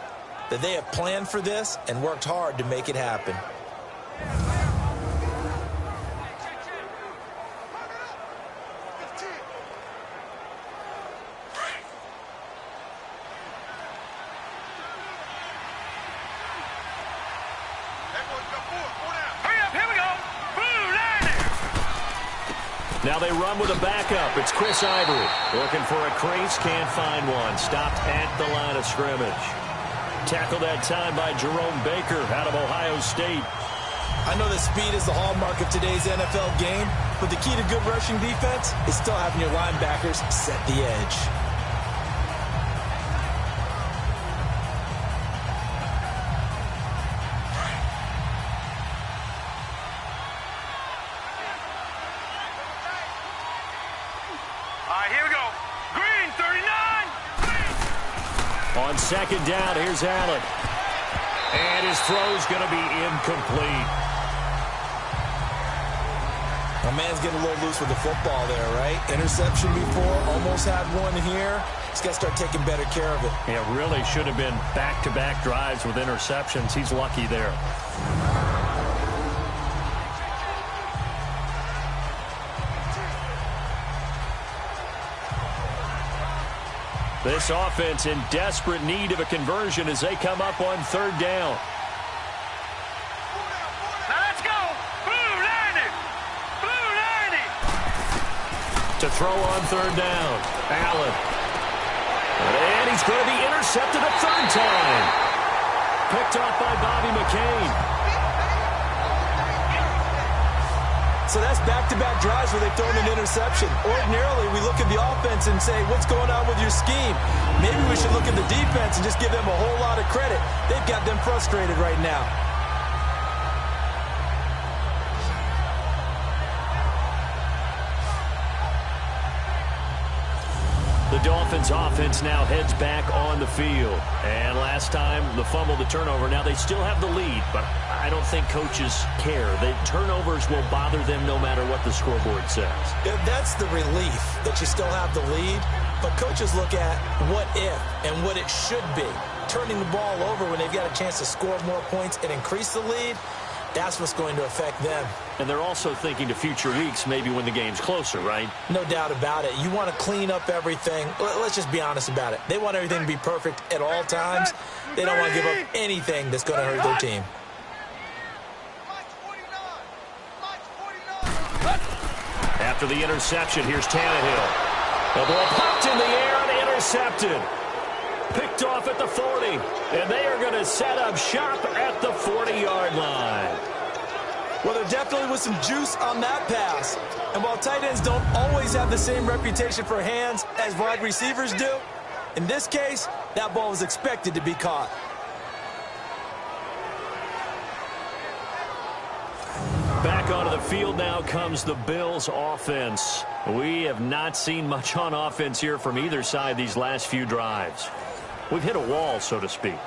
that they have planned for this and worked hard to make it happen. Now they run with a backup. It's Chris Ivory. Looking for a crease, can't find one. Stopped at the line of scrimmage. Tackled that time by Jerome Baker out of Ohio State. I know that speed is the hallmark of today's NFL game, but the key to good rushing defense is still having your linebackers set the edge. All right, here we go. Green On second down, here's Allen. And his throw's going to be incomplete. My man's getting a little loose with the football there, right? Interception before, almost had one here. He's got to start taking better care of it. Yeah, really should have been back-to-back drives with interceptions. He's lucky there. This offense in desperate need of a conversion as they come up on third down. Now let's go. Blue 90. Blue 90. To throw on third down. Allen. And he's going to be intercepted a third time. Picked off by Bobby McCain. So that's back-to-back drives where they've thrown an interception. Ordinarily, we look at the offense and say, what's going on with your scheme? Maybe we should look at the defense and just give them a whole lot of credit. They've got them frustrated right now. The Dolphins offense now heads back on the field. And last time, the fumble, the turnover. Now they still have the lead, but I don't think coaches care. The turnovers will bother them no matter what the scoreboard says. Yeah, that's the relief that you still have the lead. But coaches look at what if and what it should be. Turning the ball over when they've got a chance to score more points and increase the lead, that's what's going to affect them. And they're also thinking to future weeks, maybe when the game's closer, right? No doubt about it. You want to clean up everything. Let's just be honest about it. They want everything to be perfect at all times. They don't want to give up anything that's going to hurt their team. After the interception, here's Tannehill. The ball popped in the air and intercepted. Picked off at the 40. And they are going to set up shop at the 40-yard line. Well, there definitely was some juice on that pass. And while tight ends don't always have the same reputation for hands as wide receivers do, in this case, that ball was expected to be caught. Back onto the field now comes the Bills offense. We have not seen much on offense here from either side these last few drives. We've hit a wall, so to speak.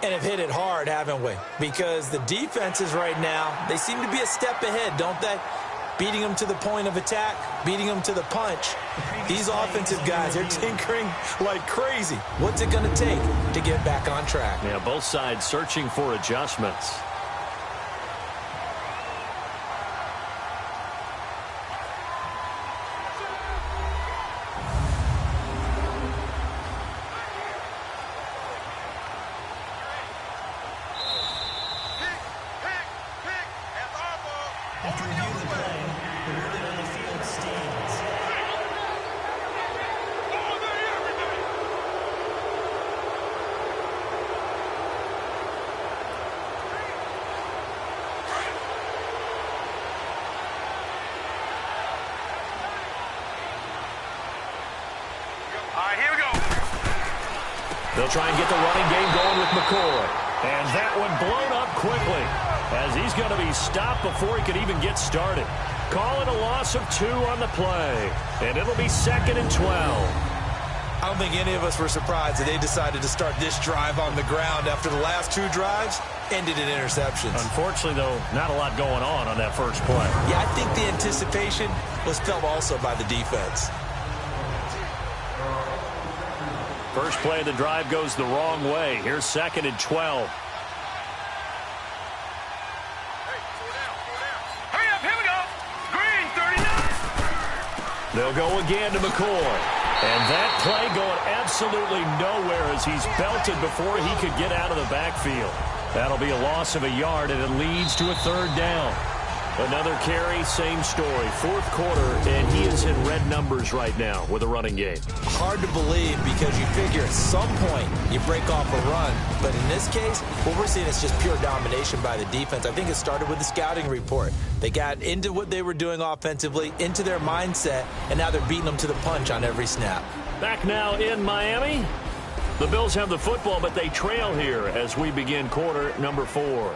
And have hit it hard, haven't we? Because the defenses right now, they seem to be a step ahead, don't they? Beating them to the point of attack, beating them to the punch. These offensive guys, they're tinkering like crazy. What's it going to take to get back on track? Yeah, both sides searching for adjustments. They'll try and get the running game going with McCoy. And that one blown up quickly as he's going to be stopped before he could even get started. Calling a loss of 2 on the play. And it'll be 2nd and 12. I don't think any of us were surprised that they decided to start this drive on the ground after the last 2 drives ended in interceptions. Unfortunately, though, not a lot going on that first play. Yeah, I think the anticipation was felt also by the defense. First play of the drive goes the wrong way. Here's 2nd and 12. Hurry up, here we go. Green 39. They'll go again to McCoy. And that play going absolutely nowhere as he's belted before he could get out of the backfield. That'll be a loss of a yard, and it leads to a 3rd down. Another carry, same story. 4th quarter, and he is in red numbers right now with a running game. Hard to believe because you figure at some point you break off a run. But in this case, what we're seeing is just pure domination by the defense. I think it started with the scouting report. They got into what they were doing offensively, into their mindset, and now they're beating them to the punch on every snap. Back now in Miami. The Bills have the football, but they trail here as we begin quarter number 4.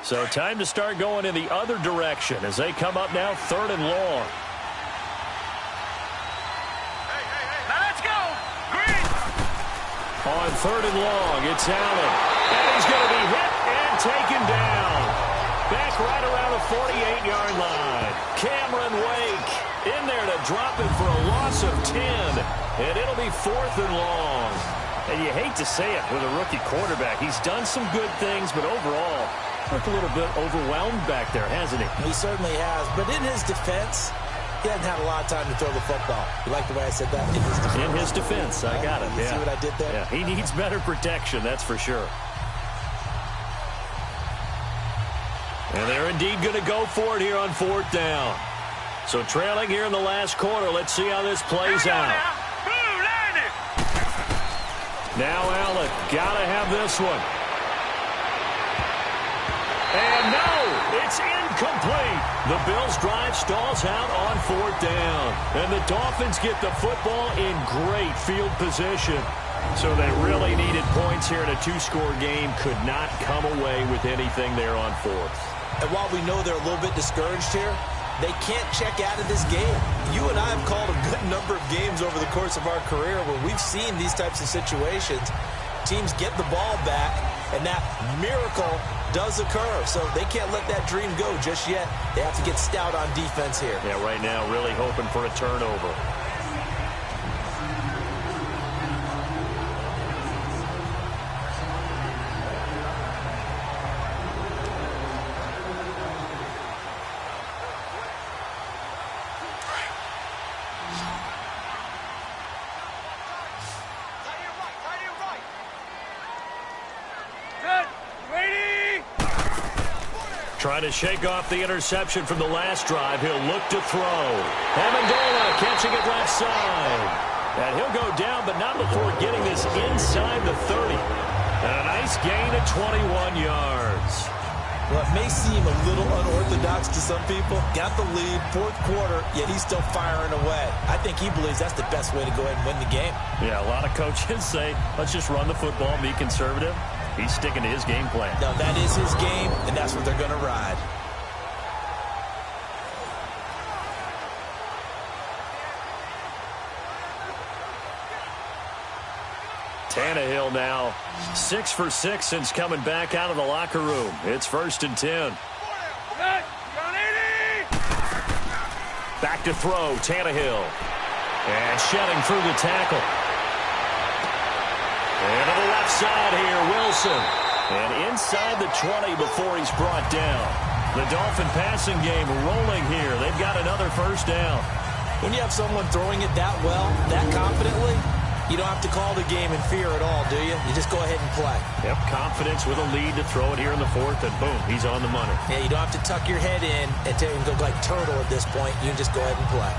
So time to start going in the other direction as they come up now 3rd and long. Now let's go. Green. On 3rd and long, it's Allen. And he's going to be hit and taken down. Back right around the 48-yard line. Cameron Wake in there to drop it for a loss of 10. And it'll be 4th and long. And you hate to say it with a rookie quarterback. He's done some good things, but overall, looked a little bit overwhelmed back there, hasn't he? He certainly has. But in his defense, he hasn't had a lot of time to throw the football. You like the way I said that? In his defense. In his defense. I got it. You see what I did there? Yeah, he needs better protection, that's for sure. And they're indeed going to go for it here on 4th down. So trailing here in the last quarter. Let's see how this plays out. Now Allen, got to have this one. And no, it's incomplete. The Bills' drive stalls out on 4th down. And the Dolphins get the football in great field position. So they really needed points here in a 2-score game. Could not come away with anything there on 4th. And while we know they're a little bit discouraged here, they can't check out of this game. You and I have called a good number of games over the course of our career where we've seen these types of situations. Teams get the ball back, and that miracle does occur. So they can't let that dream go just yet. They have to get stout on defense here. Yeah, right now really hoping for a turnover. Trying to shake off the interception from the last drive. He'll look to throw. Amendola catching it left side. And he'll go down, but not before getting this inside the 30. And a nice gain of 21 yards. Well, it may seem a little unorthodox to some people. Got the lead, 4th quarter, yet he's still firing away. I think he believes that's the best way to go ahead and win the game. Yeah, a lot of coaches say, let's just run the football, be conservative. He's sticking to his game plan. No, that is his game, and that's what they're going to ride. Tannehill now 6 for 6 since coming back out of the locker room. It's 1st and 10. Back to throw, Tannehill. And shedding through the tackle. And to the left side here, Wilson. And inside the 20 before he's brought down. The Dolphin passing game rolling here. They've got another 1st down. When you have someone throwing it that well, that confidently, you don't have to call the game in fear at all, do you? You just go ahead and play. Yep, confidence with a lead to throw it here in the 4th, and boom, he's on the money. Yeah, you don't have to tuck your head in and go like turtle at this point. You can just go ahead and play.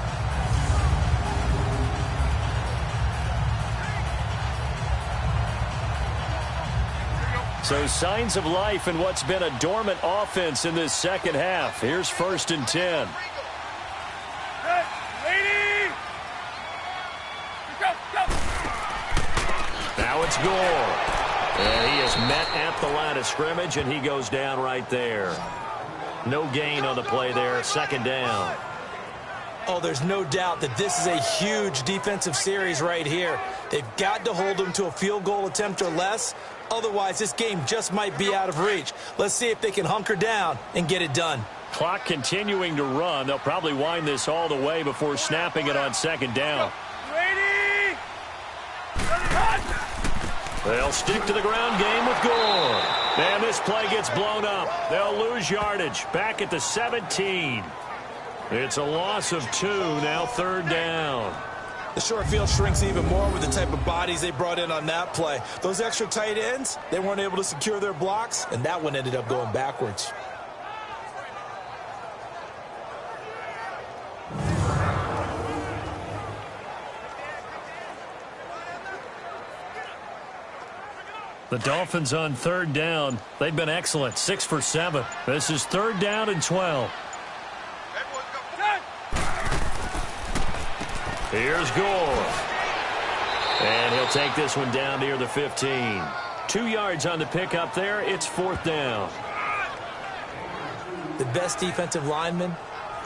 So signs of life in what's been a dormant offense in this second half. Here's 1st and 10. Now it's Gore. And he is met at the line of scrimmage, and he goes down right there. No gain on the play there. 2nd down. Oh, there's no doubt that this is a huge defensive series right here. They've got to hold them to a field goal attempt or less. Otherwise, this game just might be out of reach. Let's see if they can hunker down and get it done. Clock continuing to run. They'll probably wind this all the way before snapping it on 2nd down. They'll stick to the ground game with Gore. And this play gets blown up. They'll lose yardage. Back at the 17. It's a loss of 2, now 3rd down. The short field shrinks even more with the type of bodies they brought in on that play. Those extra tight ends, they weren't able to secure their blocks, and that one ended up going backwards. The Dolphins on 3rd down. They've been excellent, 6 for 7. This is 3rd down and 12. Here's Gore. And he'll take this one down near the 15. 2 yards on the pickup there. It's 4th down. the best defensive linemen,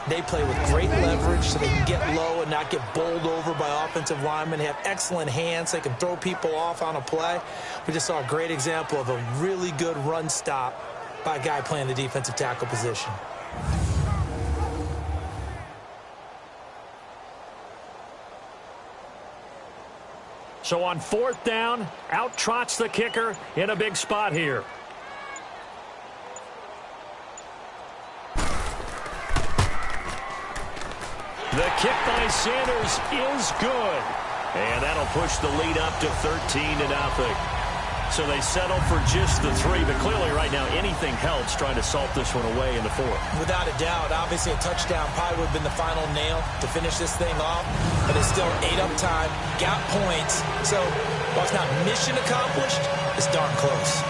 they play with great leverage so they can get low and not get bowled over by offensive linemen. They have excellent hands. They can throw people off on a play. We just saw a great example of a really good run stop by a guy playing the defensive tackle position. So on 4th down, out trots the kicker in a big spot here. The kick by Sanders is good. And that'll push the lead up to 13-0. So they settle for just the 3, but clearly right now anything helps trying to salt this one away in the 4th. Without a doubt, obviously a touchdown probably would have been the final nail to finish this thing off, but it's still 8 up time, got points, so while it's not mission accomplished, it's darn close.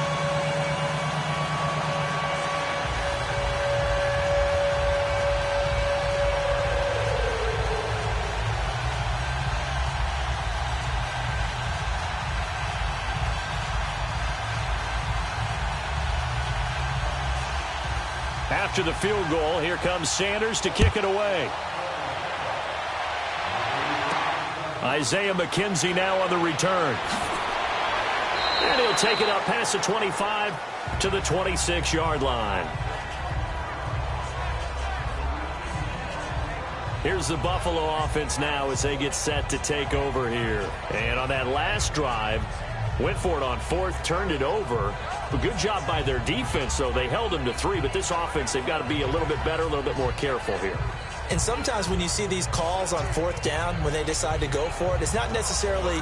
After the field goal, here comes Sanders to kick it away. Isaiah McKenzie now on the return. And he'll take it up past the 25 to the 26-yard line. Here's the Buffalo offense now as they get set to take over here. And on that last drive, went for it on 4th, turned it over. A good job by their defense, though. They held them to 3, but this offense, they've got to be a little bit better, a little bit more careful here. And sometimes when you see these calls on 4th down, when they decide to go for it, it's not necessarily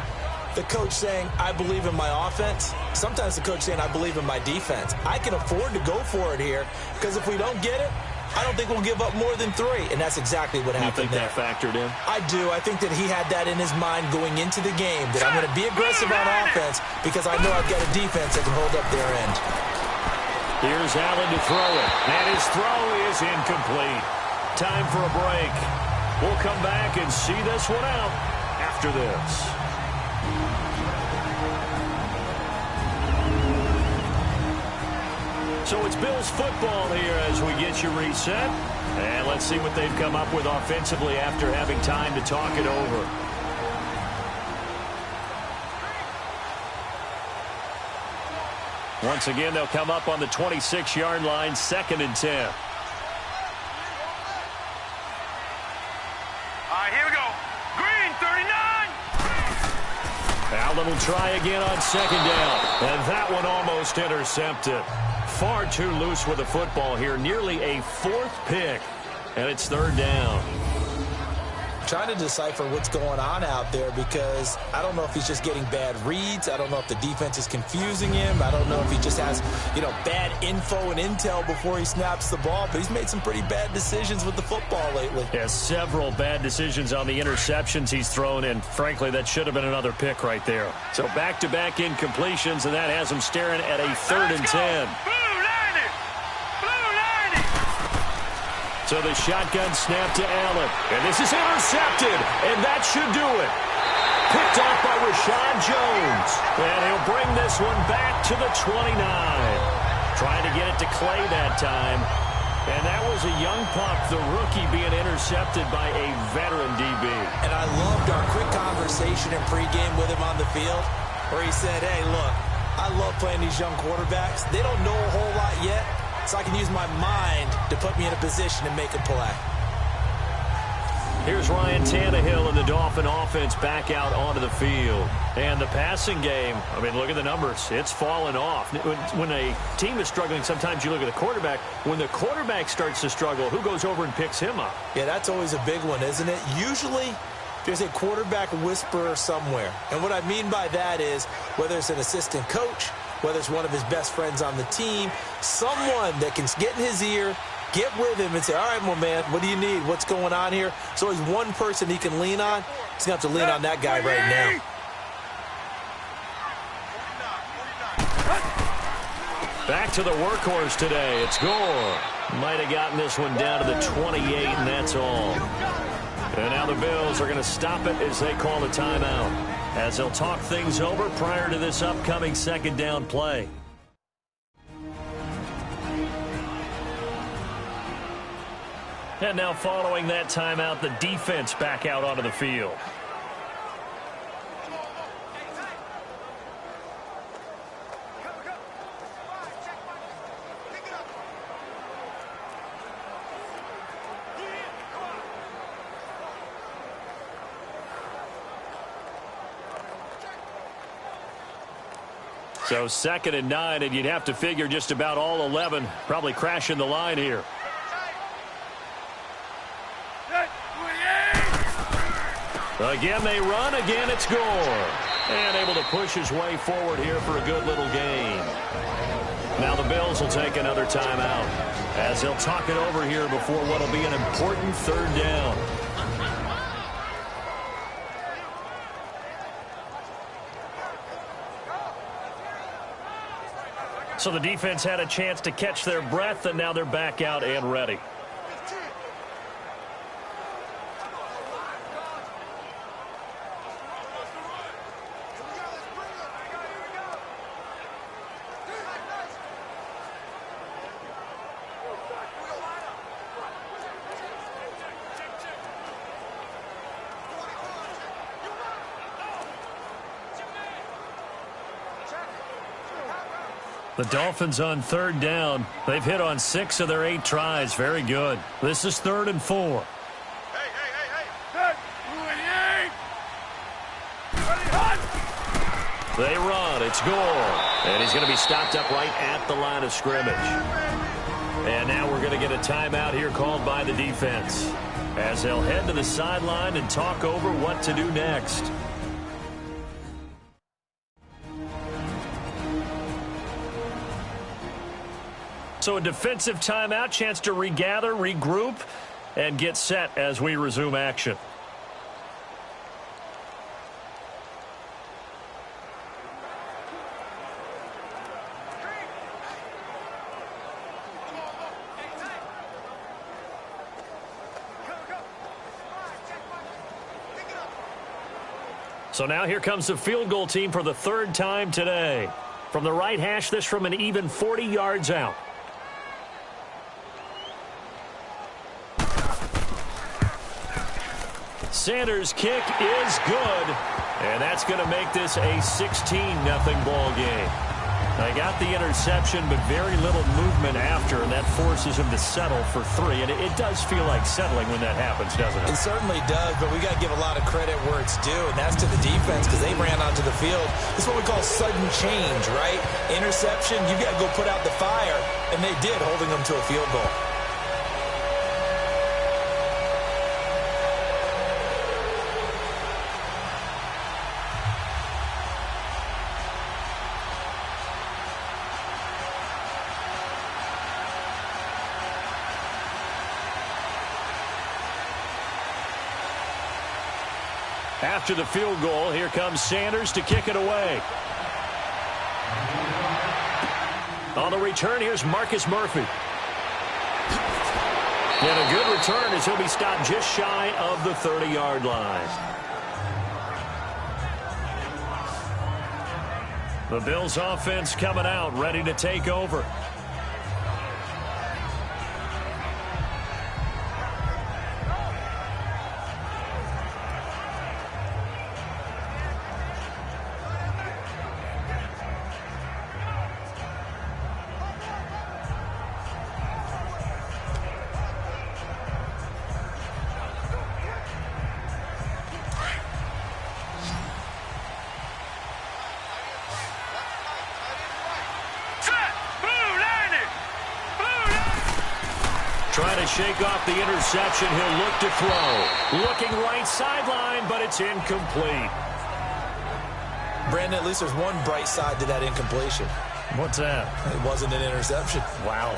the coach saying, I believe in my offense. Sometimes the coach saying, I believe in my defense. I can afford to go for it here, because if we don't get it, I don't think we'll give up more than 3, and that's exactly what happened there. You think that factored in? I do. I think that he had that in his mind going into the game, that I'm going to be aggressive on offense because I know I've got a defense that can hold up their end. Here's Allen to throw it, and his throw is incomplete. Time for a break. We'll come back and see this one out after this. So it's Bills football here as we get you reset. And let's see what they've come up with offensively after having time to talk it over. Once again, they'll come up on the 26-yard line, 2nd and 10. All right, here we go. Green, 39. Allen will try again on 2nd down. And that one almost intercepted. Far too loose with the football here. Nearly a 4th pick. And it's 3rd down. Trying to decipher what's going on out there because I don't know if he's just getting bad reads. I don't know if the defense is confusing him. I don't know if he just has, bad info and intel before he snaps the ball. But he's made some pretty bad decisions with the football lately. Yeah, several bad decisions on the interceptions he's thrown, and frankly, that should have been another pick right there. So back-to-back incompletions, and that has him staring at a 3rd and 10. So the shotgun snap to Allen. And this is intercepted. And that should do it. Picked off by Rashad Jones. And he'll bring this one back to the 29. Trying to get it to Clay that time. And that was a young pup, the rookie, being intercepted by a veteran DB. And I loved our quick conversation in pregame with him on the field where he said, hey, look, I love playing these young quarterbacks. They don't know a whole lot yet. So I can use my mind to put me in a position to make a play. Here's Ryan Tannehill and the Dolphin offense back out onto the field. And the passing game, I mean, look at the numbers. It's fallen off. When a team is struggling, sometimes you look at the quarterback. When the quarterback starts to struggle, who goes over and picks him up? Yeah, that's always a big one, isn't it? Usually, there's a quarterback whisperer somewhere. And what I mean by that is whether it's an assistant coach, whether it's one of his best friends on the team, someone that can get in his ear, get with him and say, all right, my man, what do you need? What's going on here? So there's one person he can lean on. He's going to have to lean on that guy right now. Back to the workhorse today. It's Gore. Might have gotten this one down to the 28, and that's all. And now the Bills are going to stop it as they call a timeout, as they'll talk things over prior to this upcoming 2nd down play. And now following that timeout, the defense back out onto the field. So 2nd and 9, and you'd have to figure just about all 11 probably crashing the line here. Again, they run. Again, it's Gore. And able to push his way forward here for a good little gain. Now the Bills will take another timeout as they'll talk it over here before what will be an important 3rd down. So the defense had a chance to catch their breath, and now they're back out and ready. The Dolphins on 3rd down. They've hit on 6 of their 8 tries. Very good. This is 3rd and 4. They run. It's Gore. And he's going to be stopped up right at the line of scrimmage. And now we're going to get a timeout here called by the defense as they'll head to the sideline and talk over what to do next. So a defensive timeout, chance to regather, regroup, and get set as we resume action. So now here comes the field goal team for the 3rd time today. From the right hash, this from an even 40 yards out. Sanders' kick is good, and that's going to make this a 16-0 ball game. They got the interception, but very little movement after, and that forces him to settle for 3. And it does feel like settling when that happens, doesn't it? It certainly does, but we got to give a lot of credit where it's due, and that's to the defense because they ran onto the field. This is what we call sudden change, right? Interception, you got to go put out the fire, and they did, holding them to a field goal. After the field goal, here comes Sanders to kick it away. On the return, here's Marcus Murphy. And a good return as he'll be stopped just shy of the 30-yard line. The Bills offense coming out, ready to take over. Trying to shake off the interception. He'll look to throw. Looking right sideline, but it's incomplete. Brandon, at least there's one bright side to that incompletion. What's that? It wasn't an interception. Wow.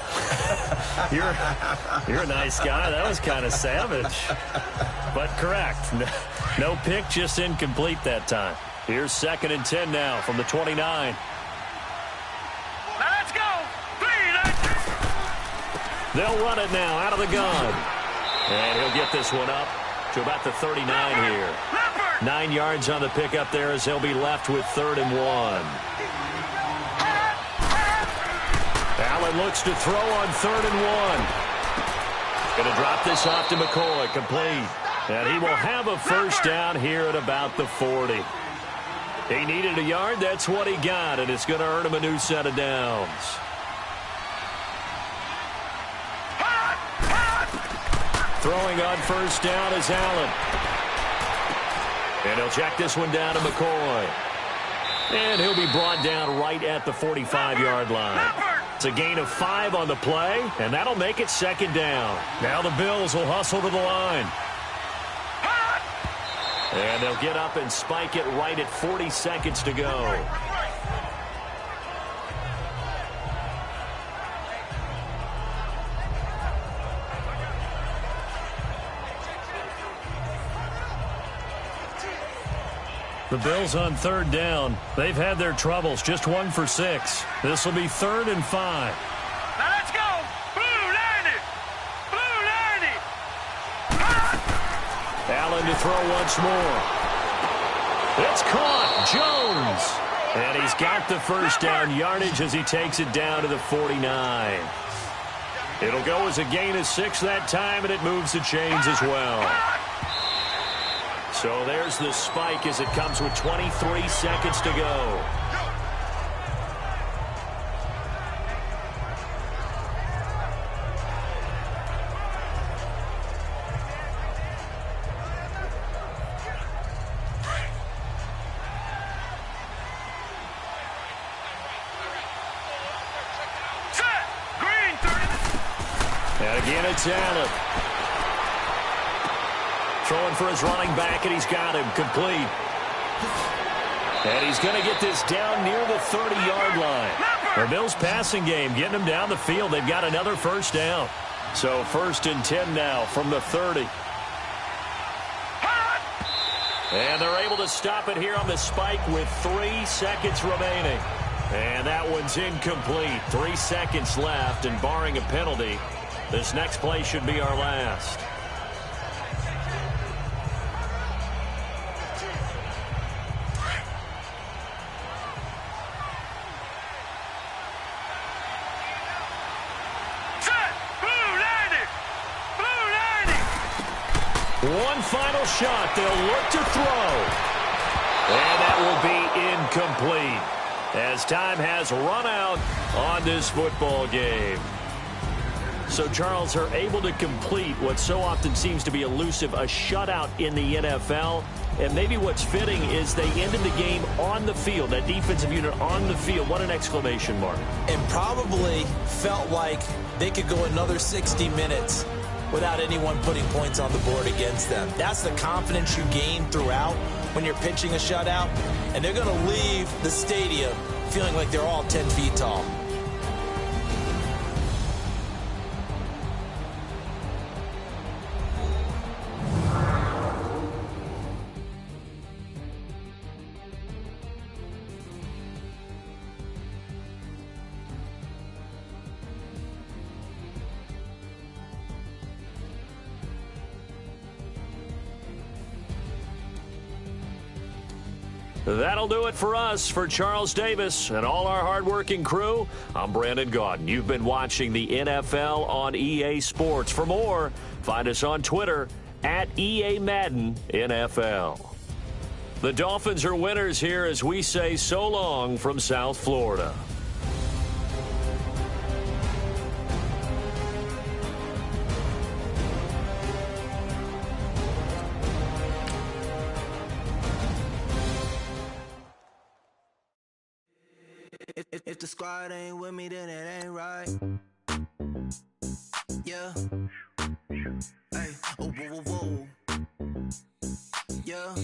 You're a nice guy. That was kind of savage. But correct. No pick, just incomplete that time. Here's 2nd and 10 now from the 29. They'll run it now out of the gun. And he'll get this one up to about the 39 here. 9 yards on the pickup there as he'll be left with 3rd and 1. Allen looks to throw on 3rd and 1. Going to drop this off to McCoy, complete. And he will have a first down here at about the 40. He needed a yard. That's what he got, and it's going to earn him a new set of downs. Throwing on first down is Allen. And he'll check this one down to McCoy. And he'll be brought down right at the 45-yard line. It's a gain of 5 on the play, and that'll make it second down. Now the Bills will hustle to the line. And they'll get up and spike it right at 40 seconds to go. The Bills on third down. They've had their troubles. Just 1 for 6. This will be 3rd and 5. Now let's go. Blue 90. Blue 90. Allen to throw once more. It's caught. Jones. And he's got the first down yardage as he takes it down to the 49. It'll go as a gain of 6 that time, and it moves the chains as well. So there's the spike as it comes with 23 seconds to go. Set. Green 30. And again, it's Allen. Throwing for his running back, and he's got him complete. And he's going to get this down near the 30-yard line. The Bills' passing game getting them down the field. They've got another first down. So 1st and 10 now from the 30. And they're able to stop it here on the spike with 3 seconds remaining. And that one's incomplete. 3 seconds left, and barring a penalty, this next play should be our last. One final shot. They'll look to throw. And that will be incomplete as time has run out on this football game. So, Charles, are able to complete what so often seems to be elusive, a shutout in the NFL. And maybe what's fitting is they ended the game on the field, that defensive unit on the field. What an exclamation mark. And probably felt like they could go another 60 minutes without anyone putting points on the board against them. That's the confidence you gain throughout when you're pitching a shutout. And they're going to leave the stadium feeling like they're all 10 feet tall. That'll do it for us. For Charles Davis and all our hardworking crew, I'm Brandon Gaudin. You've been watching the NFL on EA Sports. For more, find us on Twitter at EA Madden NFL. The Dolphins are winners here as we say so long from South Florida. If the squad ain't with me, then it ain't right. Yeah. Hey. Oh, whoa, whoa, whoa. Yeah.